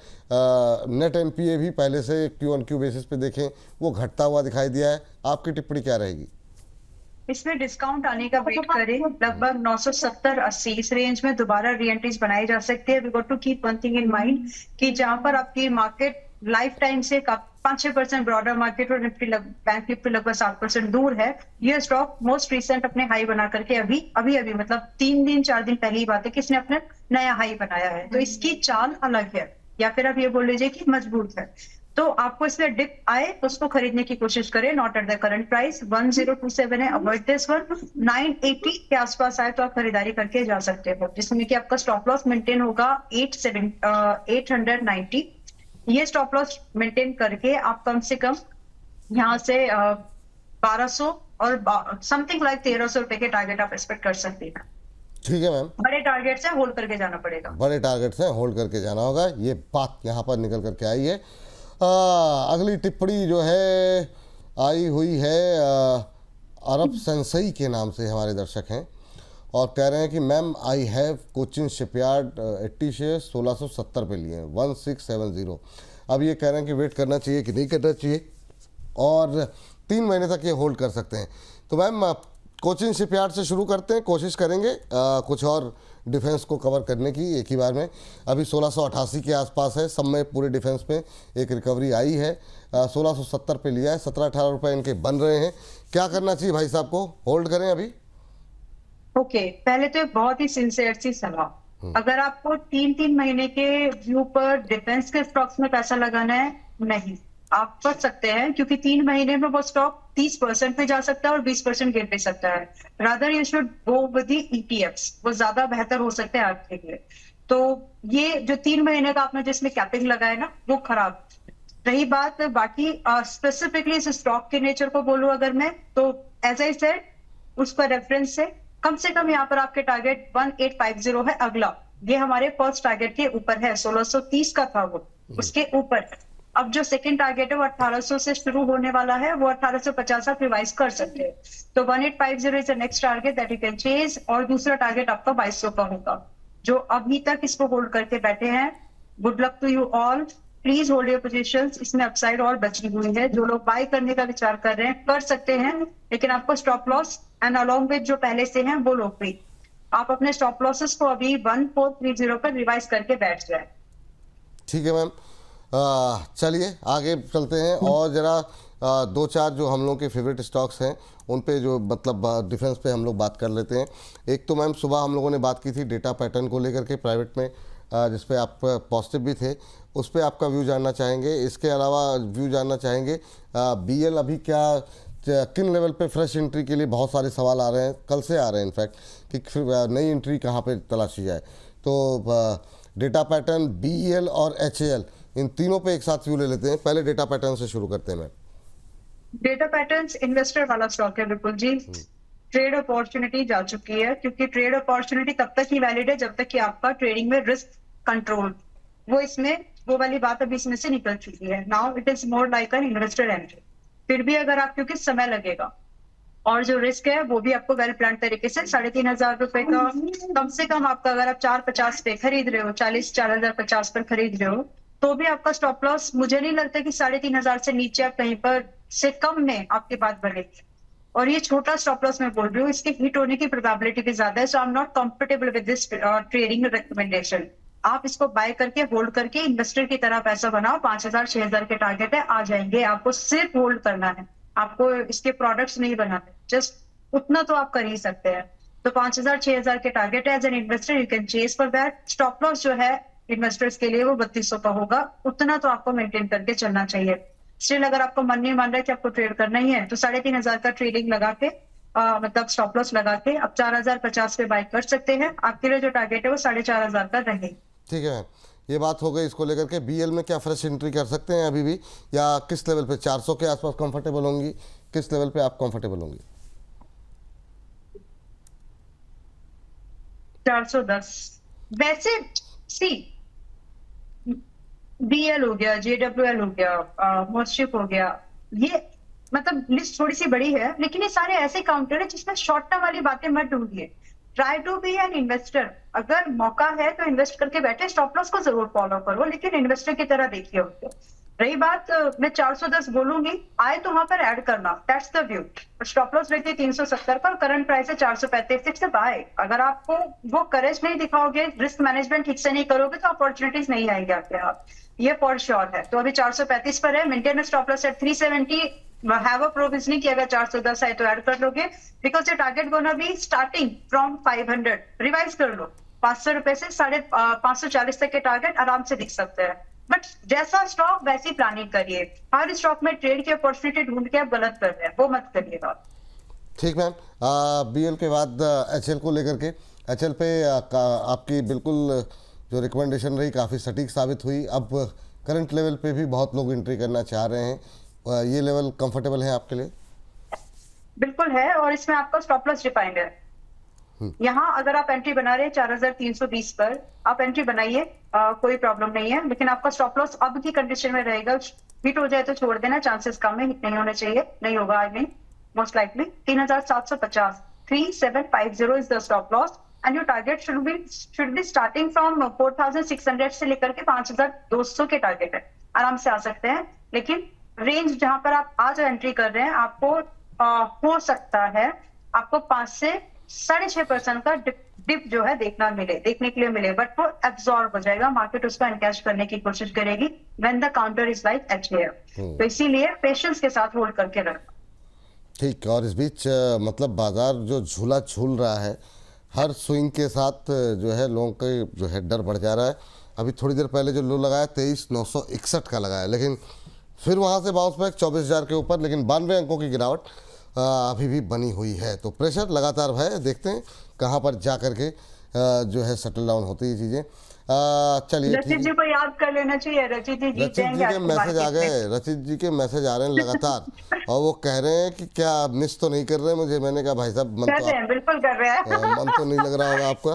नेट एनपीए भी पहले से Q-on-Q बेसिस पे देखें वो घटता हुआ दिखाई दिया है। आपकी टिप्पणी क्या रहेगी? इसमें डिस्काउंट आने का वेट करें, लगभग 970-80 इस रेंज में दोबारा री एंट्रीज बनाई जा सकती है। We got to keep one thing in mind कि जहां पर आपकी मार्केट लाइफ टाइम से 5-6% ब्रॉडर मार्केट और निफ्टी बैंक निफ्टी लगभग 7% दूर है। ये स्टॉक मोस्ट रिसेंट अपने हाई बना करके अभी मतलब 3 दिन 4 दिन पहले ही बात है कि इसने अपने नया हाई बनाया है, तो इसकी चाल अलग है, या फिर आप ये बोल लीजिए कि मजबूत है। तो आपको इसमें डिप आए तो उसको खरीदने की कोशिश करें, not at the current price. 1027 है, अवॉइड दिस वन। 980 के आसपास आए तो आप खरीदारी करके जा सकते हो, जिसमें कि आपका स्टॉप लॉस मेंटेन होगा 890। ये स्टॉप लॉस मेंटेन करके आप कम से कम यहाँ से 1200 और समथिंग लाइक 1300 रुपए के टारगेट आप एक्सपेक्ट कर सकते हैं। ठीक है मैम, बड़े टारगेट से होल्ड करके जाना पड़ेगा। बड़े टारगेट से होल्ड करके जाना होगा, ये बात यहाँ पर निकल करके आई है। अगली टिप्पणी जो है आई हुई है अरब सेंसई के नाम से हमारे दर्शक हैं और कह रहे हैं कि ma'am I have Cochin shipyard 80 share 1670 पे लिए हैं 1670। अब ये कह रहे हैं कि वेट करना चाहिए कि नहीं करना चाहिए और 3 महीने तक ये होल्ड कर सकते हैं। तो मैम कोचिन शिपयार्ड से शुरू करते हैं, कोशिश करेंगे कुछ और डिफेंस को कवर करने की एक ही बार में। अभी 1688 के आसपास है, सब में पूरे डिफेंस में एक रिकवरी आई है। 1670 पे लिया है, 17-18 रुपए इनके बन रहे हैं। क्या करना चाहिए भाई साहब को, होल्ड करें अभी? ओके, पहले तो एक बहुत ही सिंसियर सी सलाह, अगर आपको 3-3 महीने के व्यू पर डिफेंस के स्टॉक्स में पैसा लगाना है, नहीं आप कर सकते हैं, क्योंकि 3 महीने में वो स्टॉक 30% पे जा सकता है और 20% गिर भी सकता है। Rather you should go with the ETFs, वो ज्यादा बेहतर हो सकते हैं आपके लिए। तो ये जो 3 महीने का आपने जिसमें कैपिंग लगाया ना, वो खराब रही बात। बाकी स्पेसिफिकली इस स्टॉक के नेचर को बोलूं अगर मैं, तो एज आई सेड उसका रेफरेंस से कम यहाँ पर आपके टारगेट 1850 है अगला, ये हमारे फर्स्ट टारगेट के ऊपर है, 1630 का था वो, उसके ऊपर। अब जो सेकंड टारगेट है वो 1800 से शुरू होने वाला है, वो 1850 आप रिवाइज कर सकते हैं। तो 1850 is the next target that you can chase, और दूसरा टारगेट आपका 2200 का होगा। जो अभी तक इसको होल्ड करके बैठे हैं, good luck to you all, please hold your positions, इसमें अपसाइड और बची हुई है। जो लोग बाय करने का विचार कर रहे हैं कर सकते हैं, लेकिन आपको stop loss and along with जो पहले से हैं वो लोग भी, आप अपने स्टॉप लॉसेस को अभी 1430 पर रिवाइज करके बैठ जाए। ठीक है मैम, चलिए आगे चलते हैं और ज़रा 2-4 जो हम लोगों के फेवरेट स्टॉक्स हैं उन पे जो मतलब डिफेंस पे हम लोग बात कर लेते हैं। एक तो मैम सुबह हम लोगों ने बात की थी डेटा पैटर्न को लेकर के प्राइवेट में, जिस पे आप पॉजिटिव भी थे, उस पे आपका व्यू जानना चाहेंगे। इसके अलावा व्यू जानना चाहेंगे BL अभी क्या किन लेवल पे फ्रेश एंट्री के लिए बहुत सारे सवाल आ रहे हैं, कल से आ रहे हैं इनफैक्ट, कि नई एंट्री कहाँ पे तलाशी जाए। तो डेटा पैटर्न, BL और HAL, इन तीनों पे एक साथ व्यू ले लेते हैं। पहले डेटा पैटर्न से शुरू करते हैं मैम। डेटा पैटर्न्स इन्वेस्टर वाला स्टॉक है बिल्कुल जी। ट्रेड अपॉर्चुनिटी जा चुकी है, क्योंकि ट्रेड अपॉर्चुनिटी तब तक ही वैलिड है जब तक कि आपका ट्रेडिंग में रिस्क कंट्रोल, वो इसमें वो वाली बात अभी इसमें से निकल चुकी है। Now it is more like an investor entry. फिर भी अगर आप, क्योंकि समय लगेगा और जो रिस्क है वो भी आपको वेल प्लान तरीके से 3500 रुपए का कम से कम आपका, अगर आप 450 पे खरीद रहे हो, 40,050 पर खरीद रहे हो, तो भी आपका स्टॉप लॉस मुझे नहीं लगता कि 3500 से नीचे आप कहीं पर से कम में आपकी बात बढ़ेगी। और ये छोटा स्टॉप लॉस मैं बोल रही हूँ, इसके हिट होने की प्रोबेबिलिटी भी ज्यादा है। So I am not comfortable with this trading recommendation. आप इसको बाय करके होल्ड करके इन्वेस्टर की तरह पैसा बनाओ। 5000-6000 के टारगेट है, आ जाएंगे। आपको सिर्फ होल्ड करना है, आपको इसके प्रोडक्ट्स नहीं बनाने, जस्ट उतना तो आप कर ही सकते हैं। तो 5000-6000 के टारगेट है, as an investor you can chase for that. Stop loss जो है इन्वेस्टर्स के लिए वो 3200 का होगा, उतना तो आपको मेंटेन करके चलना चाहिए। स्टिल अगर आपको मन नहीं मान रहा है कि आपको ट्रेड करना ही है, तो 3500 का ट्रेडिंग लगा के मतलब स्टॉप लॉस लगा के आप 4050 पे बाय कर सकते हैं। आपके लिए जो टारगेट है वो 4500 का रहेगा। ठीक है, ये बात हो गई इसको लेकर के। BL में क्या फ्रेश एंट्री कर सकते हैं अभी भी, या किस लेवल पे 400 के आसपास कंफर्टेबल होंगी, किस लेवल पे आप कंफर्टेबल होंगी? 410 वैसे सी, BL हो गया, JWL हो गया, मोस्टशिप हो गया, ये मतलब लिस्ट थोड़ी सी बड़ी है, लेकिन ये सारे ऐसे काउंटर है जिसमें शॉर्ट टर्म वाली बातें मत ढूंढिए। Try to be an investor. अगर मौका है तो इन्वेस्ट करके बैठे, स्टॉप लॉस को जरूर फॉलो करो, लेकिन इन्वेस्टर की तरह देखिए उसको। रही बात मैं 410 बोलूंगी, आए तो वहां पर ऐड करना, that's the view. Stop loss रहती है 370 पर, करंट प्राइस है 435, इट्स अ बाय। अगर आपको वो करेज नहीं दिखाओगे, रिस्क मैनेजमेंट ठीक से नहीं करोगे, तो अपॉर्चुनिटीज नहीं आएंगे आपके हाथ, ये फॉर श्योर है। तो अभी 435 पर है, maintain stop loss at 370, have a provisioning कि अगर 410 आए तो ऐड कर लोगे, because your target gonna be starting from 500। Revise कर लो, 500 रुपए से 540 तक के टारगेट आराम से दिख सकते हैं। बट जैसा स्टॉक वैसी प्लानिंग करिए, हर स्टॉक में ट्रेड की अपॉर्चुनिटी ढूंढ के आप गलत कर रहे हैं, वो मत करिएगा। ठीक मैम। बीएल के बाद एचएल को लेकर के, एचएल पे आपकी बिल्कुल जो रिकमेंडेशन रही काफ़ी सटीक साबित हुई। अब करंट लेवल पे भी बहुत लोग एंट्री करना चाह रहे हैं, ये लेवल कंफर्टेबल है आपके लिए? बिल्कुल है, और इसमें आपका स्टॉप लॉस डिफाइंड है। यहाँ अगर आप एंट्री बना रहे हैं 4320 पर, आप एंट्री बनाइए, कोई प्रॉब्लम नहीं है, लेकिन आपका स्टॉप लॉस अब की कंडीशन में रहेगा। हिट हो जाए तो छोड़ देना, चांसेस कम है, हिट नहीं होने चाहिए, नहीं होगा। I mean most likely 3750, 3750 is the stop loss, and your target should be starting from 4600 से लेकर के 5200 के टारगेट है, आराम से आ सकते हैं। लेकिन रेंज जहां पर आप आज एंट्री कर रहे हैं, आपको हो सकता है आपको 5 से 6.5% का डिप जो है देखने के लिए मिले, बट वो एब्जॉर्ब हो जाएगा, मार्केट उसको एनकैश करने की कोशिश करेगी when the counter is like HAF. तो इसीलिए पेशेंस के साथ होल्ड करके रखना। ठीक। और इस बीच मतलब बाजार जो झूला झूल रहा है, हर स्विंग के साथ जो है लोगों के जो है डर बढ़ जा रहा है। अभी थोड़ी देर पहले जो लो लगाया 23,961 का लगाया, लेकिन फिर वहाँ से बाउंस बैक 24,000 के ऊपर, लेकिन 92 अंकों की गिरावट अभी भी बनी हुई है। तो प्रेशर लगातार है, देखते हैं कहाँ पर जा कर के जो है सेटल डाउन होती है चीज़ें। चलिए रचित जी को याद कर लेना चाहिए, रचित जी जीत जाएंगे। के मैसेज आ गए, रचित जी के मैसेज आ रहे हैं लगातार, और वो कह रहे हैं कि क्या मिस तो नहीं कर रहे मुझे। मैंने कहा भाई साहब कर रहे हैं, बिल्कुल कर रहे हैं। मन तो नहीं लग रहा होगा आपका,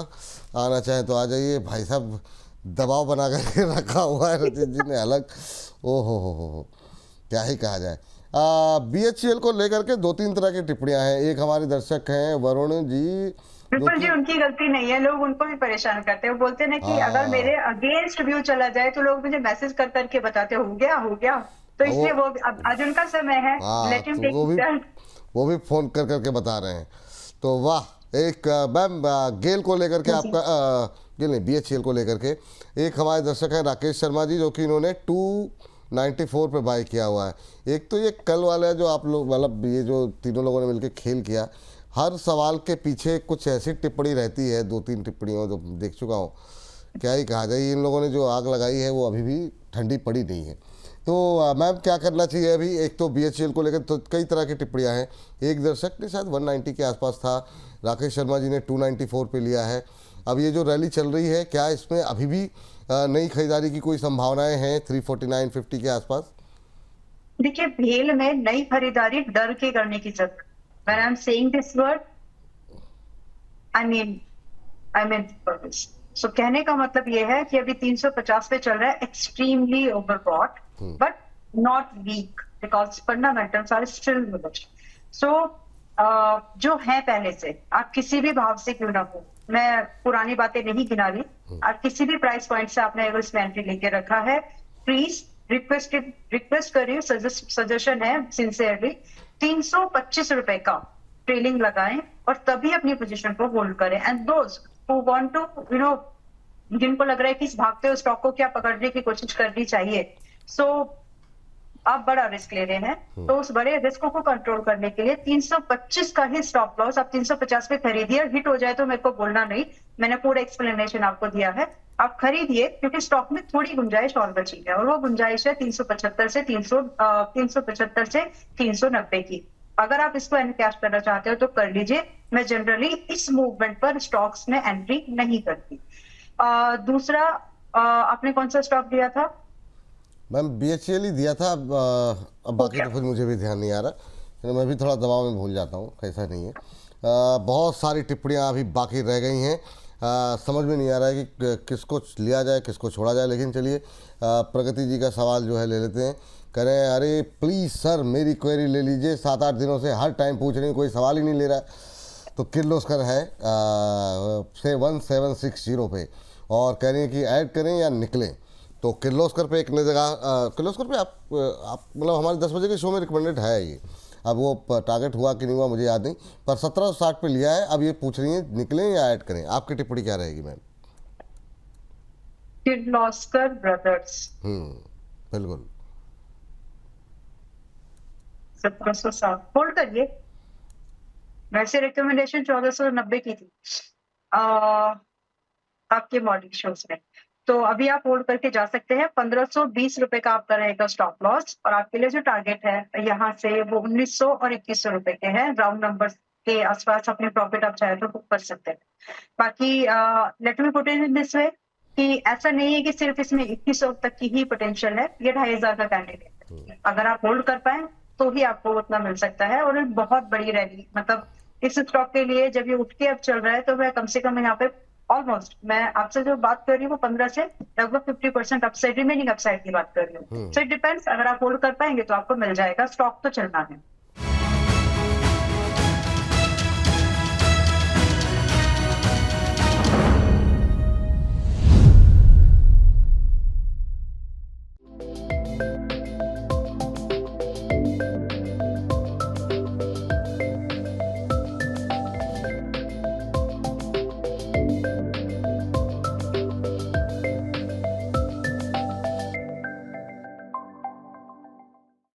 आना चाहे तो आ जाइए। भाई साहब दबाव बना करके रखा हुआ है रचित जी ने अलग। ओ हो, क्या ही कहा जाए। बीएचईएल को लेकर के 2-3 तरह की टिप्पणियां हैं। एक हमारे दर्शक हैं वरुण जी, बिल्कुल जी, उनकी गलती नहीं है, लोग उनको भी परेशान करते हैं। वो बोलते हैं ना कि अगर मेरे अगेंस्ट व्यू चला जाए तो लोग मुझे मैसेज कर करके बताते हो गया, तो इसलिए वो आज उनका समय है, लेट हिम टेक। वो भी फोन कर करके बता रहे हैं। तो वाह। एक मैम गेल को लेकर के आपका गेल नहीं, बीएचईएल को लेकर के एक हमारे दर्शक हैं राकेश शर्मा जी, जो कि इन्होंने 294 पे बाय किया हुआ है। एक तो ये कल वाला जो आप लोग मतलब ये जो तीनों लोगों ने मिलकर खेल किया, हर सवाल के पीछे कुछ ऐसी टिप्पणी रहती है, 2-3 टिप्पणियों जो देख चुका हूँ, क्या ही कहा जाए। इन लोगों ने जो आग लगाई है वो अभी भी ठंडी पड़ी नहीं है। तो मैम क्या करना चाहिए अभी? एक तो बीएचईएल को लेकर तो कई तरह की टिप्पणियाँ हैं। एक दर्शक ने शायद 190 के आसपास था, राकेश शर्मा जी ने 294 पे लिया है। अब ये जो रैली चल रही है, क्या इसमें अभी भी नई खरीदारी की कोई संभावनाएं हैं 349.50 के आसपास? देखिए, भेल में नई खरीदारी डर के करने की जरूरत। When I'm saying this word, I mean purpose. So कहने का मतलब ये है कि अभी 350 पे चल रहा है, extremely overbought, but not weak because fundamentals are still bullish. So जो है पहले से, आप किसी भी भाव से क्यों ना हो, मैं पुरानी बातें नहीं गिना रही, आप किसी भी प्राइस पॉइंट से आपने अगर इसमें एंट्री लेके रखा है, प्लीज रिक्वेस्ट कर रही हूँ, सजेशन है सिंसियरली, 325 रुपए का ट्रेलिंग लगाएं और तभी अपनी पोजीशन को होल्ड करें। And those who want to जिनको लग रहा है कि इस भागते हुए स्टॉक को क्या पकड़ने की कोशिश करनी चाहिए, सो आप बड़ा रिस्क ले रहे हैं, तो उस बड़े रिस्क को कंट्रोल करने के लिए 325 का ही स्टॉप लॉस, आप 350 पे खरीदिए। हिट हो जाए तो मेरे को बोलना नहीं, मैंने पूरा एक्सप्लेनेशन आपको दिया है, आप खरीदिए, क्योंकि स्टॉक में थोड़ी गुंजाइश और बची है, और वो गुंजाइश है 375 से 390 की। अगर आप इसको एनकैश करना चाहते हो तो कर लीजिए। मैं जनरली इस मूवमेंट पर स्टॉक्स में एंट्री नहीं करती। दूसरा, आपने कौन सा स्टॉक दिया था? मैम बीएचईएल ही दिया था। अब बाकी तो फिर मुझे भी ध्यान नहीं आ रहा, मैं भी थोड़ा दबाव में भूल जाता हूँ, ऐसा नहीं है। बहुत सारी टिप्पणियाँ अभी बाकी रह गई हैं, समझ में नहीं आ रहा है कि किसको लिया जाए किसको छोड़ा जाए। लेकिन चलिए प्रगति जी का सवाल जो है ले लेते हैं। करें, अरे प्लीज़ सर मेरी क्वेरी ले लीजिए, 7-8 दिनों से हर टाइम पूछ रहे हैं, कोई सवाल ही नहीं ले रहा है। तो किर्लोस्कर है 1760 पे, और कह रहे हैं कि ऐड करें या निकलें। तो किर्लोस्कर पे एक नई जगह, किर्लोस्कर पे आप मतलब हमारे 10 बजे के शो में रिकमेंडेड है ये। अब वो टारगेट हुआ कि नहीं हुआ मुझे याद नहीं, पर 1760 पे लिया है। अब ये पूछ रही है निकलें या ऐड करें, आपकी टिप्पणी क्या रहेगी मैम? किर्लोस्कर ब्रदर्स बिल्कुल 1760 होल्ड करिए। वैसे रिकमेंडेशन 1490 की थी आपके मॉर्निंग शोज में, तो अभी आप होल्ड करके जा सकते हैं। 1520 रुपए का आपका रहेगा स्टॉप लॉस, और आपके लिए जो टारगेट है यहाँ से वो 1900 और 2100 रुपए के हैं। राउंड नंबर के आसपास अपने प्रॉफिट आप चाहे तो बुक कर सकते हैं। बाकी let me put it in this way कि ऐसा नहीं है कि सिर्फ इसमें 2100 तक की ही पोटेंशियल है। ये 2500 का कैंडिडेट है, अगर आप होल्ड कर पाए तो ही आपको उतना मिल सकता है। और एक बहुत बड़ी रैली, मतलब इस स्टॉक के लिए जब ये उठ के अब चल रहा है तो मैं कम से कम यहाँ पे ऑलमोस्ट, मैं आपसे जो बात कर रही हूँ वो 15 से लगभग 50% अपसाइड, रिमेनिंग अपसाइड की बात कर रही हूँ। सो इट डिपेंड्स, अगर आप होल्ड कर पाएंगे तो आपको मिल जाएगा। स्टॉक तो चलना है।